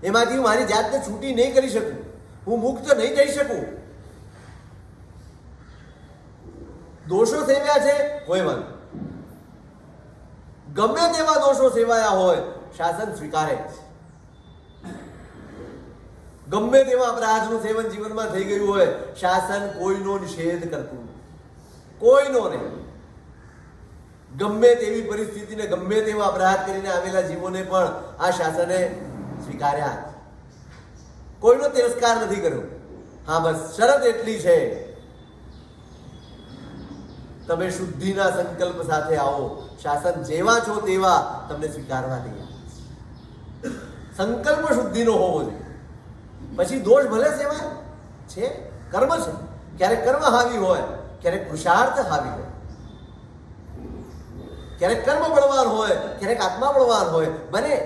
એમાંથી હું મારી જાતને છૂટી નહીં કરી શકું, હું મુક્ત નહીં થઈ શકું. દોષો સેવ્યા છે કોઈ વાંધો, ગમે તેવા દોષો સેવાયા હોય શાસન સ્વીકારે છે. ગમે તેવા અપરાધનું સેવન જીવનમાં થઈ ગયું હોય શાસન કોઈનો નિષેધ કરતું નથી, કોઈનો નહીં. ગમે તેવી પરિસ્થિતિને ગમે તેવા અપરાધ કરીને આવેલા જીવોને પણ આ શાસને સ્વીકાર્યા, કોઈનો તિરસ્કાર નથી કર્યો. હા, બસ શરત એટલી છે તમે શુદ્ધિના સંકલ્પ સાથે આવો. શાસન જેવા છો તેવા તમને સ્વીકારવા તૈયાર. સંકલ્પ શુદ્ધિનો હોવો જોઈએ. પછી દોષ ભલે સેવાય છે, કર્મ છે. ક્યારેક કર્મ હાવી હોય, ક્યારેક પુરુષાર્થ હાવી હોય, ક્યારેક કર્મ બળવાન હોય, ક્યારેક આત્મા બળવાન હોય. બને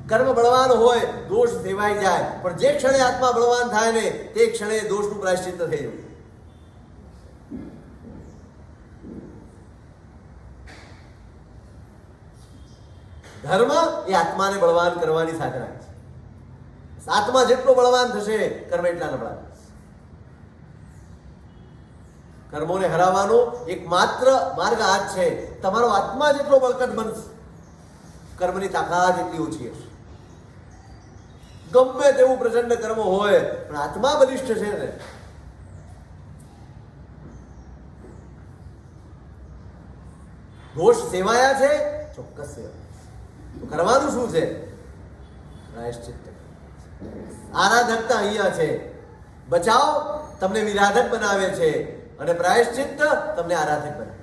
કર્મ બળવાન હોય દોષ સેવાઈ જાય, પણ જે ક્ષણે આત્મા બળવાન થાય ને તે ક્ષણે દોષનું પ્રાયશ્ચિત્ત થઈ જાય. ધર્મ એ આત્માને બળવાન કરવાની સાધના છે. આત્મા જેટલો બળવાન થશે કર્મ એટલા નબળા થશે. કર્મોને હરાવવાનો એક માત્ર માર્ગ આ જ છે. તમારો આત્મા જેટલો બળકટ બનશે કર્મની તાકાત એટલી ઓછી હશે. ગમે તેવું પ્રચંડ કર્મ હોય પણ આત્મા બલિષ્ઠ છે ને, દોષ સેવાયા છે, ચોક્કસ સેવા તો કરવાનું શું છે? પ્રાયશ્ચિત્ત. આરાધકતા અહીંયા છે. બચાવ તમને વિરાધક બનાવે છે અને પ્રાયશ્ચિત્ત તમને આરાધક બનાવે.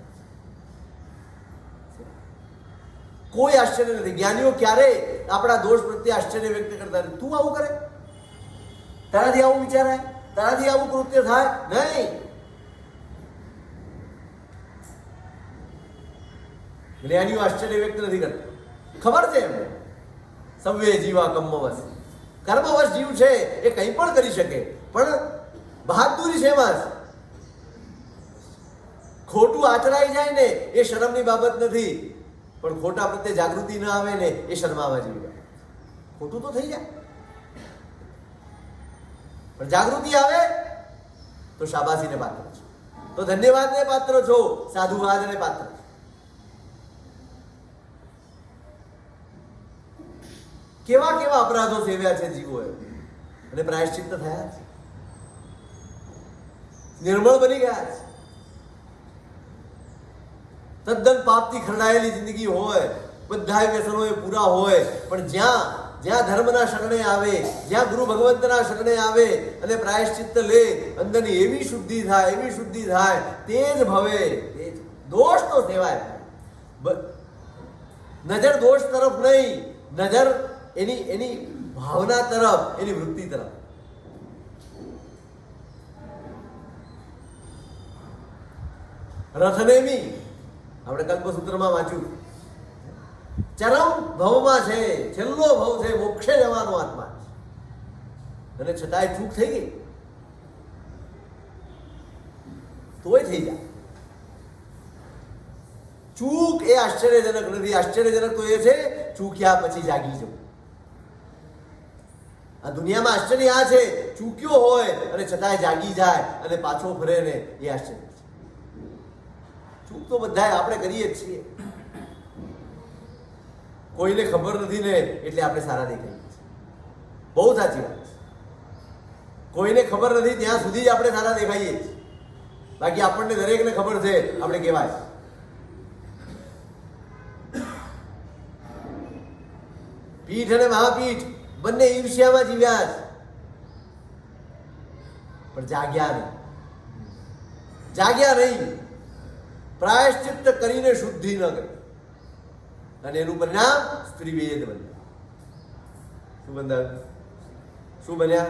કોઈ આશ્ચર્ય નથી. જ્ઞાનીઓ ક્યારે આપણા દોષ પ્રત્યે આશ્ચર્ય વ્યક્ત કરતા નથી. તું આવું કરે, તારાથી આવું વિચારાય, તારાથી આવું કૃત્ય થાય નહીં. જ્ઞાનીઓ આશ્ચર્ય વ્યક્ત નથી કરતા. ખબર છે એમને સવ્વે જીવા કર્મવશ. કર્મવશ જીવ છે એ કંઈ પણ કરી શકે, પણ બહાદુરી છે એમાં. ખોટું આચરાઈ જાય ને એ શરમની બાબત નથી, પણ ખોટા પ્રત્યે જાગૃતિ ન આવે ને એ શરમાવા જેવી વાત. ખોટું તો થઈ જાય પણ જાગૃતિ આવે તો શાબાશીને પાત્ર છો, તો ધન્યવાદને પાત્ર છો, સાધુવાદને પાત્ર છો. કેવા કેવા અપરાધો સેવ્યા છે જીવોએ અને પ્રાયશ્ચિત્ત થયા છે, નિર્મળ બની ગયા છે. તદ્દન પાપથી ખરડાયેલી જિંદગી હોય, બધા વ્યસનો એ પૂરા હોય, પણ જ્યાં જ્યાં ધર્મના શરણે આવે, જ્યાં ગુરુ ભગવંતના શરણે આવે અને પ્રાયશ્ચિત્ત લે, અંદરની એવી શુદ્ધિ થાય, એવી શુદ્ધિ થાય, તે જ ભવે. દોષ તો સેવાય, નજર દોષ તરફ નહીં, નજર એની એની ભાવના તરફ, એની વૃત્તિ તરફ. રથનેમી આપણે કલ્પસૂત્રમાં વાંચ્યું, ચરમ ભવમાં છે, છેલ્લો ભવ છે, મોક્ષે જવાનો આત્મા છે, અને છતાંય ચૂક થઈ ગઈ તોય થઈ જાય. ચૂક એ આશ્ચર્યજનક નથી. આશ્ચર્યજનક તો એ છે ચૂક્યા પછી જાગી જવું. આ દુનિયામાં આશ્ચર્ય આ છે, ચૂક્યો હોય અને છતાંય જાગી જાય અને પાછો ફરે ને, એ આશ્ચર્ય. ચૂક તો બધા આપણે કરીએ જ છીએ. કોઈને ખબર નથી ને એટલે આપણે સારા દેખાઈએ છીએ. બહુ સાચી વાત. કોઈને ખબર નથી ત્યાં સુધી જ આપણે સારા દેખાઈએ છીએ. બાકી આપણને દરેકને ખબર છે આપણે કહેવાય. પીઠ અને મહાપીઠ બંને ઈર્ષ્યામાં જીવ્યા છે, પણ જાગ્યા નહીં. જાગ્યા નહીં, પ્રાયશ્ચિત્ત કરીને શુદ્ધિ ન કરી, અને એનું પરિણામ સ્ત્રીવેદ બન્યા. શું બંધાયું? શું બન્યા?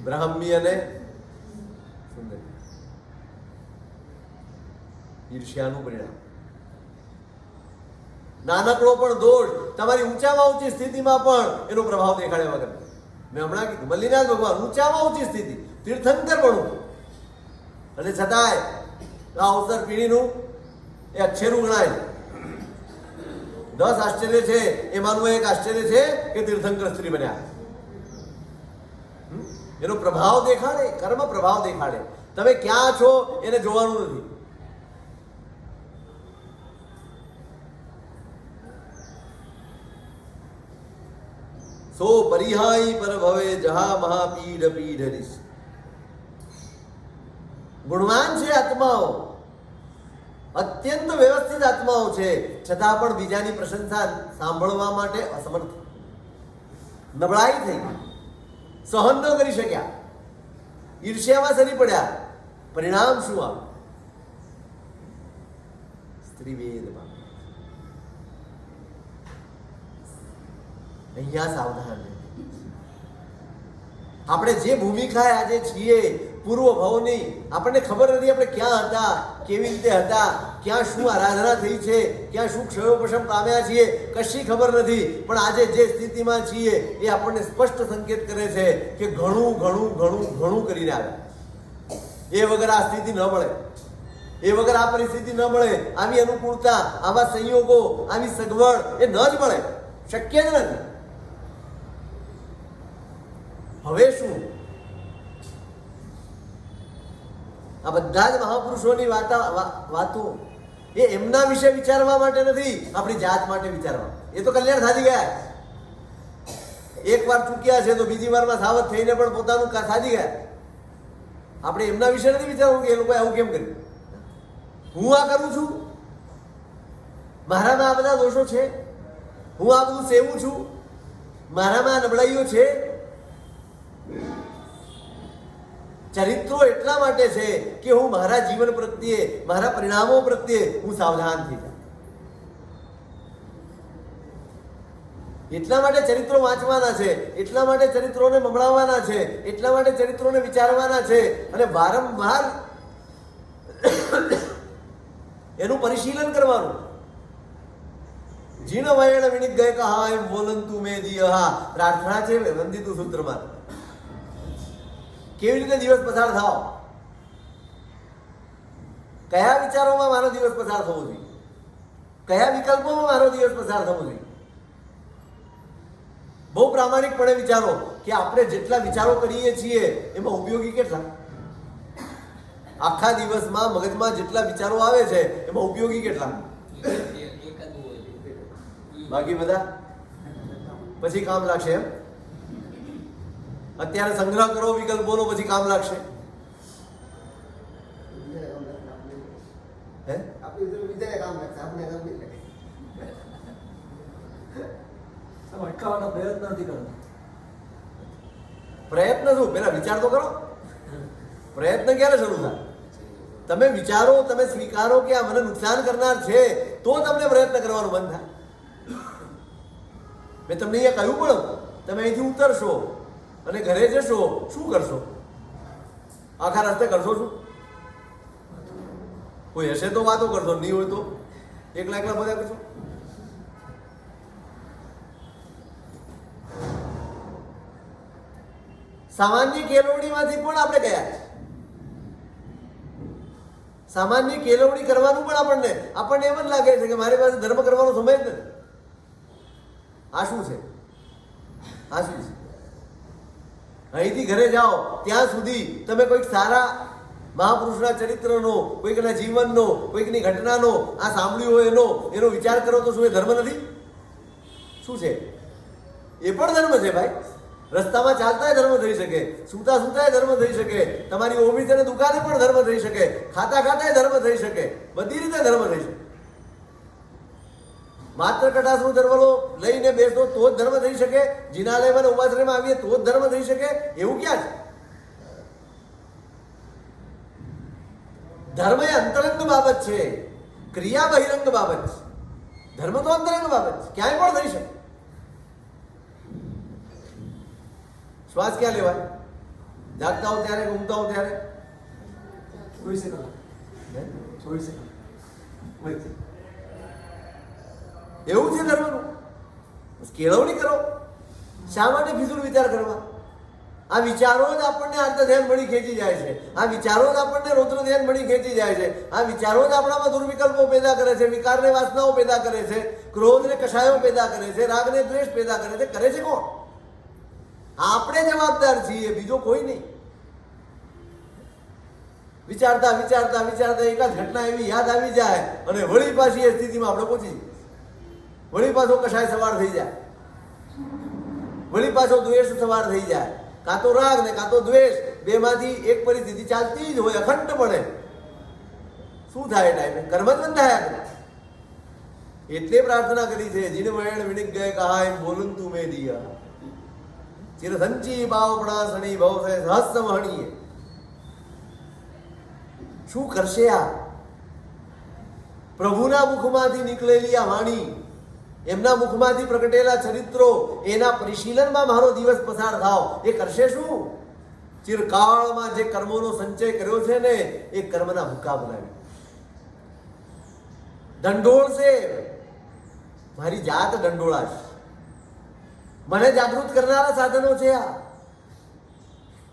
બ્રાહ્મી અને સુંદર. ઈર્ષ્યાનું પરિણામ. નાનકડો પણ દોષ તમારી ઊંચામાં ઊંચી સ્થિતિમાં પણ એનો પ્રભાવ દેખાડ્યા વગર. મેં હમણાં કીધું, મલ્લીનાથ ભગવાન ઊંચામાં ઊંચી સ્થિતિ, તીર્થંકર પણ, અને છતાંય આ અવસર પીઢીનું એ અક્ષેરું ગણાય. 10 આશ્ચર્ય છે એમાંનું એક આશ્ચર્ય છે કે તીર્થંકર સ્ત્રી બન્યા. એનો પ્રભાવ દેખાડે, કર્મ પ્રભાવ દેખાડે. તમે ક્યાં છો એને જોવાનું નથી. સો પરિહાઈ પર ભવે જહા મહાપીઢ પીઢ રીસ. ગુણવાન છે આત્માઓ, અત્યંત વ્યવસ્થિત આત્માઓ છે, છતાં પણ બીજાની પ્રશંસા સાંભળવા માટે અસમર્થ, નબળાઈ થઈ, સહન ન કરી શક્યા, ઈર્ષ્યામાં સરી પડ્યા. પરિણામ શું આવ્યું? સ્ત્રીવેદમાં. અહીંયા સાવધાન. આપણે જે ભૂમિકાએ આજે છીએ પૂર્વ ભાવની, આપણને ખબર નથી આપણે ક્યાં હતા, કેવી રીતે હતા, ક્યાં શું આરાધના થઈ છે, ક્યાં શું ક્ષયોપશમ પામ્યા છીએ, કશી ખબર નથી. પણ આજે જે સ્થિતિમાં છીએ એ આપણને સ્પષ્ટ સંકેત કરે છે કે ઘણું ઘણું ઘણું ઘણું કરીને આવ્યા. એ વગર આ સ્થિતિ ન મળે, એ વગર આ પરિસ્થિતિ ન મળે, આવી અનુકૂળતા, આવા સંયોગો, આવી સગવડ એ ન જ મળે, શક્ય જ નથી. હવે શું? આ બધા જ મહાપુરુષોની વાતો એ એમના વિશે વિચારવા માટે નથી, આપણી જાત માટે વિચારવા. એ તો કલ્યાણ સાધી ગયા. એક વાર ચૂક્યા છે તો બીજી વારમાં સાવધ થઈને પણ પોતાનું સાધી ગયા. આપણે એમના વિશે નથી વિચારવું કે એ લોકોએ આવું કેમ કર્યું. હું આ કરું છું, મારામાં આ બધા દોષો છે, હું આ બધું સેવું છું, મારામાં આ નબળાઈઓ છે. ચરિત્રો એટલા માટે છે કે હું મારા જીવન પ્રત્યે, મારા પરિણામો પ્રત્યે હું સાવધાન થઈ જાઉં. એટલા માટે ચરિત્રો વાંચવાના છે, એટલા માટે ચરિત્રોને મમણાવવાના છે, એટલા માટે ચરિત્રોને વિચારવાના છે અને વારંવાર એનું પરિશીલન કરવાનું. જીણ વયણ વિનિક ગય કહા એમ બોલંતુ મે દિયહા પ્રાર્થના છે વંદિતું સૂત્રમાં. કેવી રીતે દિવસ પસાર થાવ, કયા વિચારોમાં મારો દિવસ પસાર થવો જોઈએ, કયા વિકલ્પોમાં મારો દિવસ પસાર થવો જોઈએ. બહુ પ્રામાણિકપણે વિચારો કે આપણે જેટલા વિચારો કરીએ છીએ એમાં ઉપયોગી કેટલા. આખા દિવસમાં મગજમાં જેટલા વિચારો આવે છે એમાં ઉપયોગી કેટલા. બાકી બધા પછી કામ લાગશે. એમ અત્યારે સંગ્રહ કરો વિકલ્પોનો, પછી કામ લાગશે. હે
અટકાવવાનો પ્રયત્ન નથી કરતો.
પ્રયત્ન શું, પેલા વિચાર તો કરો. પ્રયત્ન ક્યારે શરૂ થાય? તમે વિચારો, તમે સ્વીકારો કે આ મને નુકસાન કરનાર છે તો તમને પ્રયત્ન કરવાનું મન થાય. મેં તમને અહીંયા કહ્યું પણ તમે અહીંથી ઉતરશો અને ઘરે જશો, શું કરશો? આખા રસ્તે કરશો શું? કોઈ હશે તો વાતો કરશો, નહીં હોય તો એકલા એકલા બધા કરશો. સામાન્ય કેળવણીમાંથી પણ આપણે ગયા છે. સામાન્ય કેળવણી કરવાનું પણ આપણને એમ જ લાગે છે કે મારી પાસે ધર્મ કરવાનો સમય જ નથી. આ શું છે? આ શું છે? અહીંથી ઘરે જાઓ ત્યાં સુધી તમે કોઈક સારા મહાપુરુષના ચરિત્રનો, કોઈકના જીવનનો, કોઈકની ઘટનાનો આ સાંભળ્યું હોય એનો વિચાર કરો તો શું એ ધર્મ નથી? શું છે? એ પણ ધર્મ છે ભાઈ. રસ્તામાં ચાલતાય ધર્મ થઈ શકે, સૂતા સૂતાય ધર્મ થઈ શકે, તમારી ઓફિસ અને દુકાને પણ ધર્મ થઈ શકે, ખાતા ખાતાય ધર્મ થઈ શકે, બધી રીતે ધર્મ થઈ શકે. માત્ર કટાસનું ધર્મલો લઈને બેસો તો જ ધર્મ થઈ શકે, જિનાલયમાં ઉપાશ્રયમાં આવીએ તો જ ધર્મ થઈ શકે, એવું ક્યાં છે? ધર્મ એ અંતરંગ બાબત છે, ક્રિયા બહિરંગ બાબત છે. ધર્મ તો અંતરંગ બાબત છે, ક્યાંય પણ થઈ શકે. શ્વાસ ક્યાં લેવાય? જાગતા હો ત્યારે, ઊંઘતા હો ત્યારે?
24 સેકન્ડ. 24 સેકન્ડ.
એવું છે ધર્મનું? કેળવણી કરો. શા માટે ફિઝૂલ વિચાર કરવા? આ વિચારો જ આપણને આર્ત ધ્યાન મળી ખેંચી જાય છે. આ વિચારો જ આપણને રૌદ્ર ધ્યાન મળી ખેંચી જાય છે. આ વિચારો જ આપણામાં દુર્વિકલ્પો પેદા કરે છે, વિકારને વાસનાઓ પેદા કરે છે, ક્રોધને કષાયો પેદા કરે છે, રાગને દ્વેષ પેદા કરે છે. કરે છે કોણ? આપણે જવાબદાર છીએ, બીજો કોઈ નહીં. વિચારતા વિચારતા વિચારતા એકાદ ઘટના એવી યાદ આવી જાય અને વળી પાછી એ સ્થિતિમાં આપણે પહોંચી જઈએ. વળી પાછો કશાય સવાર થઈ જાય, વળી પાછો દ્વેષ સવાર થઈ જાય. કાં તો રાગ ને કાં તો દ્વેષ, બેમાંથી એક પરિસ્થિતિ ચાલતી જ હોય અખંડપણે. શું થાય ટાઈમે? કર્મ જ બંધ થયા કરે. એટલે પ્રાર્થના કરી છે, જીન વયણ વિનિક ગય કહા એમ બોલંતુ મે દિયા ચિર સંચી બાવપણા સણી ભવ સહસ્ર વહણીએ. શું કરશે આ? પ્રભુના મુખમાંથી નીકળેલી આ વાણી, એમના મુખમાંથી પ્રગટેલા ચરિત્રો, એના પરિશીલનમાં મારો દિવસ પસાર થાવ. એ કરશે શું? ચિરકાળમાં જે કર્મોનો સંચય કર્યો છે ને એ કર્મના ભૂકા બનાવી દંડોળ છે. મારી જાત દંડોળાશ. મને જાગૃત કરનારા સાધનો છે આ,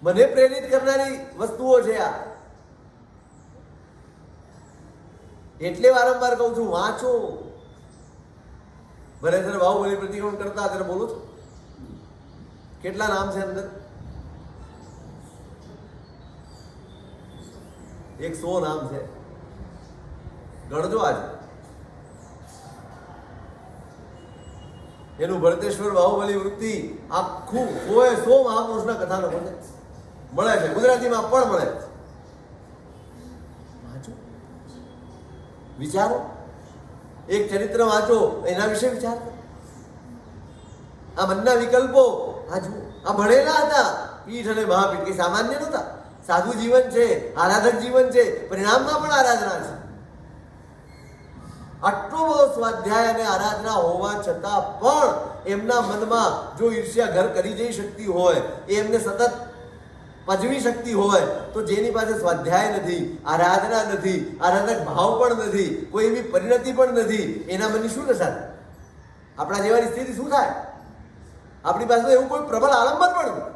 મને પ્રેરિત કરનારી વસ્તુઓ છે આ. એટલે વારંવાર કહું છું, વાંચો. ભલે ત્યારે બાહુબલી પ્રતિક્રમણ કરતા ત્યારે બોલું છું, કેટલા નામ છે અંદર? 100 નામ છે. ગણજો આજે. એનું ભરતેશ્વર બાહુબલી વૃત્તિ આખું 100 મહાપુરુષના કથાનકો છે, મળે છે, ગુજરાતીમાં પણ મળે છે. વાંચો, વિચારો, એક ચરિત્ર વાંચો, એના વિશે વિચાર કરો. આ મનના વિકલ્પો આ જુઓ. આ ભણેલા હતા પીઠ અને મહાપીઠ, કે સામાન્ય નહોતા. સાધુ જીવન છે, આરાધક જીવન છે, પરિણામમાં પણ આરાધના છે. આટલો બધો સ્વાધ્યાય અને આરાધના હોવા છતાં પણ એમના મનમાં જો ઈર્ષ્યા ઘર કરી જઈ શકતી હોય, એ એમને સતત પજવી શકતી હોય, તો જેની પાસે સ્વાધ્યાય નથી, આરાધના નથી, આરાધક ભાવ પણ નથી, કોઈ એવી પરિણતિ પણ નથી, એના મનની શું દશા થાય? આપણા જેવાની સ્થિતિ શું થાય? આપણી પાસે એવું કોઈ પ્રબળ આલંબન પણ નથી.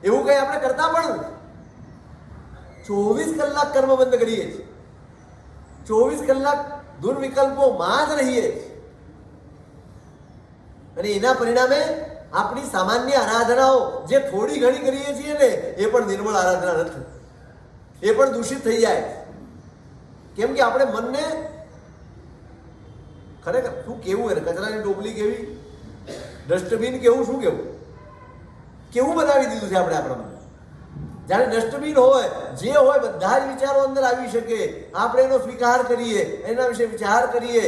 એવું કંઈ આપણે કરતા પણ નથી. 24 કલાક કર્મ બંધ કરીએ છીએ, 24 કલાક દુર્વિકલ્પોમાં જ રહીએ છીએ, અને એના પરિણામે આપણી સામાન્ય આરાધનાઓ જે થોડી ઘણી કરીએ છીએ ને, એ પણ નિર્મળ આરાધના નથી, એ પણ દૂષિત થઈ જાય. કેમ કે આપણે મનને ખરેખર શું કેવું, એને કચરાની ટોપલી કેવી, ડસ્ટબિન કેવું, શું કેવું, કેવું બનાવી દીધું છે આપણે આપણા મને. જ્યારે ડસ્ટબિન હોય, જે હોય બધા જ વિચારો અંદર આવી શકે, આપણે એનો સ્વીકાર કરીએ, એના વિશે વિચાર કરીએ,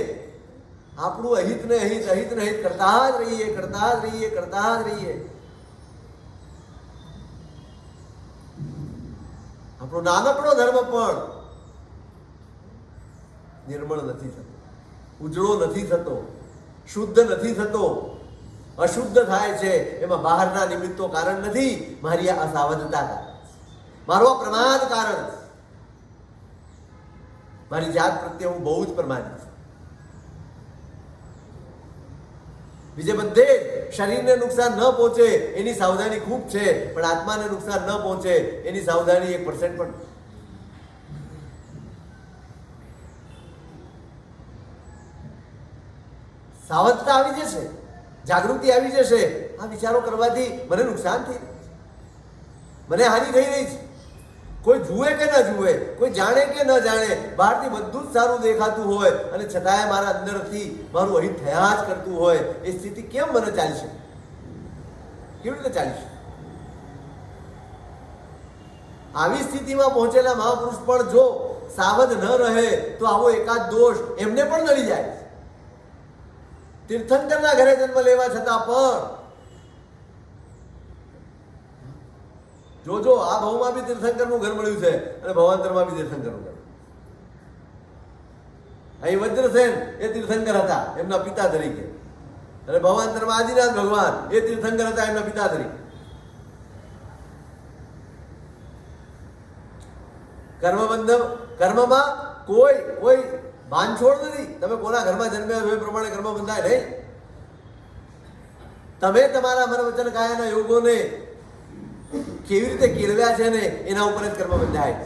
આપણું અહિત ને અહિત, અહિત ને અહિત કરતા જ રહીએ, કરતા જ રહીએ, કરતા જ રહીએ. આપણો નાનકડો ધર્મ પણ નિર્મળ નથી થતો, ઉજળો નથી થતો, શુદ્ધ નથી થતો, અશુદ્ધ થાય છે. એમાં બહારના નિમિત્તો કારણ નથી, મારી આ અસાવધતા કારણ, મારો પ્રમાદ કારણ. મારી જાત પ્રત્યે હું બહુ જ પ્રમાદી છું. બીજે બધે શરીરને નુકસાન ન પહોંચે એની સાવધાની ખૂબ છે, પણ આત્માને નુકસાન ન પહોંચે એની સાવધાની 1% પણ. સાવધતા આવી જશે, જાગૃતિ આવી જશે. આ વિચારો કરવાથી મને નુકસાન થઈ રહ્યું છે, મને હાનિ થઈ રહી છે. કોઈ જુએ કે ન જુએ, કોઈ જાણે કે ન જાણે, બહારથી બધું જ સારું દેખાતું હોય અને છતાંય મારા અંદરથી મારું અહિત થયા જ કરતું હોય, એ સ્થિતિ કેમ મને ચાલી શકે? કેવી રીતે ચાલી શકે? આવી સ્થિતિમાં પહોંચેલા મહાપુરુષ પણ જો સાવધ ન રહે તો આવો એકાદ દોષ એમને પણ નડી જાય. તીર્થંકરના ઘરે જન્મ લેવા છતાં પણ જોજો, આ ભાવમાં બી તીર્થંકરનું ઘર મળ્યું છે અને ભવાંતરમાં બી તીર્થંકરનું ઘર. અહીં વજ્રસેન એ તીર્થંકર હતા એમના પિતા તરીકે, અને ભવાંતરમાં આદિનાથ ભગવાન એ તીર્થંકર હતા એમના પિતા તરીકે. કર્મમાં કોઈ બાંધછોડ નથી. તમે કોના ઘરમાં જન્મ્યા છો એ પ્રમાણે કર્મ બંધાય નહીં. તમે તમારા મન વચન કાયાના યોગોને કેવી રીતે કેળવ્યા છે ને એના ઉપર જ કર્મ બંધાય.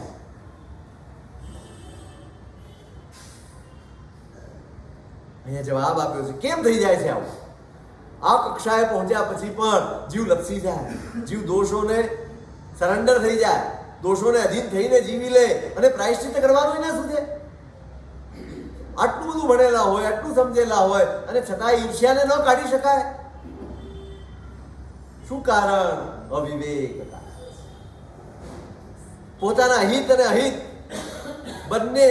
અહીંયા જવાબ આપ્યો છે. કેમ થઈ જાય છે આવું? આ કક્ષાએ પહોંચ્યા પછી પણ જીવ લપસી જાય, જીવ દોષોને સરેન્ડર થઈ જાય, દોષોને અધીન થઈને જીવી લે, અને પ્રાયશ્ચિત કરવાનું એને શું છે? આટલું બધું ભણેલા હોય, આટલું સમજેલા હોય, અને છતાં ઈર્ષ્યાને ન કાઢી શકાય. શું કારણ? અવિવેકતા. પોતાના હિત અને અહિત બંને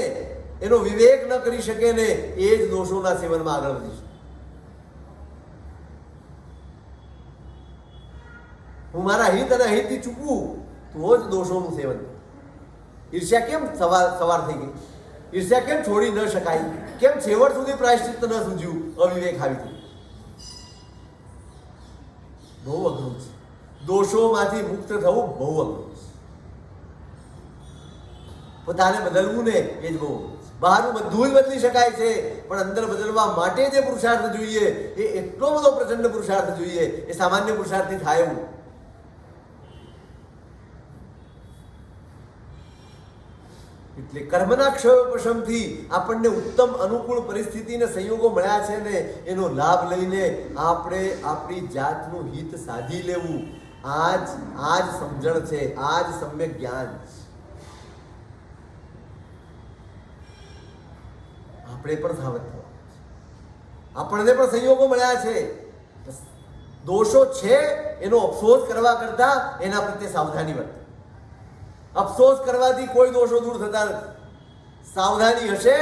એનો વિવેક ન કરી શકે ને એ જ દોષોના સેવનમાં આગળ વધી શકે. હું મારા હિત અને અહિતથી ચૂકવું તો જ દોષોનું સેવન. ઈર્ષ્યા કેમ સવાર થઈ ગઈ? ઈર્ષ્યા કેમ છોડી ન શકાય? કેમ છેવટ સુધી પ્રાયશ્ચિત્ત ન સૂજ્યું? અવિવેક આવી ગયું. બહુ અઘરું છે. દોષોમાંથી મુક્ત થવું બહુ અઘરું છે. પોતાને બદલવું ને એ જ બહુ. બહારનું બધું જ બદલી શકાય છે, પણ અંદર બદલવા માટે જે પુરુષાર્થ જોઈએ એ એટલો બધો પ્રચંડ પુરુષાર્થ જોઈએ, એ સામાન્ય પુરુષાર્થથી થાય એવું. એટલે કર્મના ક્ષયોપશમથી આપણને ઉત્તમ અનુકૂળ પરિસ્થિતિ અને સંયોગો મળ્યા છે ને એનો લાભ લઈને આપણે આપણી જાતનું હિત સાધી લેવું. આ જ સમજણ છે, આ જ સમ્યક જ્ઞાન છે. આપણે પણ સાવધ થવા, આપણને પણ સંયોગો મળ્યા છે. દોષો છે એનો અફસોસ કરવા કરતા એના પ્રત્યે સાવધાની વર્તે. અફસોસ કરવાથી કોઈ દોષો દૂર થતા નથી. સાવધાની હશે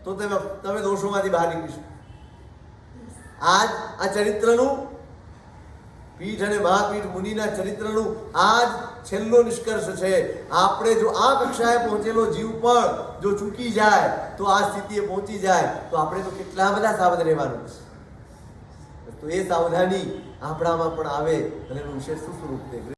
તો તમે દોષોમાંથી બહાર નીકળી શકો. આ ચરિત્રનું, પીઠ અને મહાપીઠ મુનિના ચરિત્રનું આ જ છેલ્લો નિષ્કર્ષ છે. આપણે જો આ કક્ષાએ પહોંચેલો જીવ પણ જો ચૂકી જાય, તો આ સ્થિતિએ પહોંચી જાય, તો આપણે તો કેટલા બધા સાવધ રહેવાનું છે. તો એ સાવધાની આપણામાં પણ આવે અને એનું વિશેષ સ્વરૂપ દેખાય.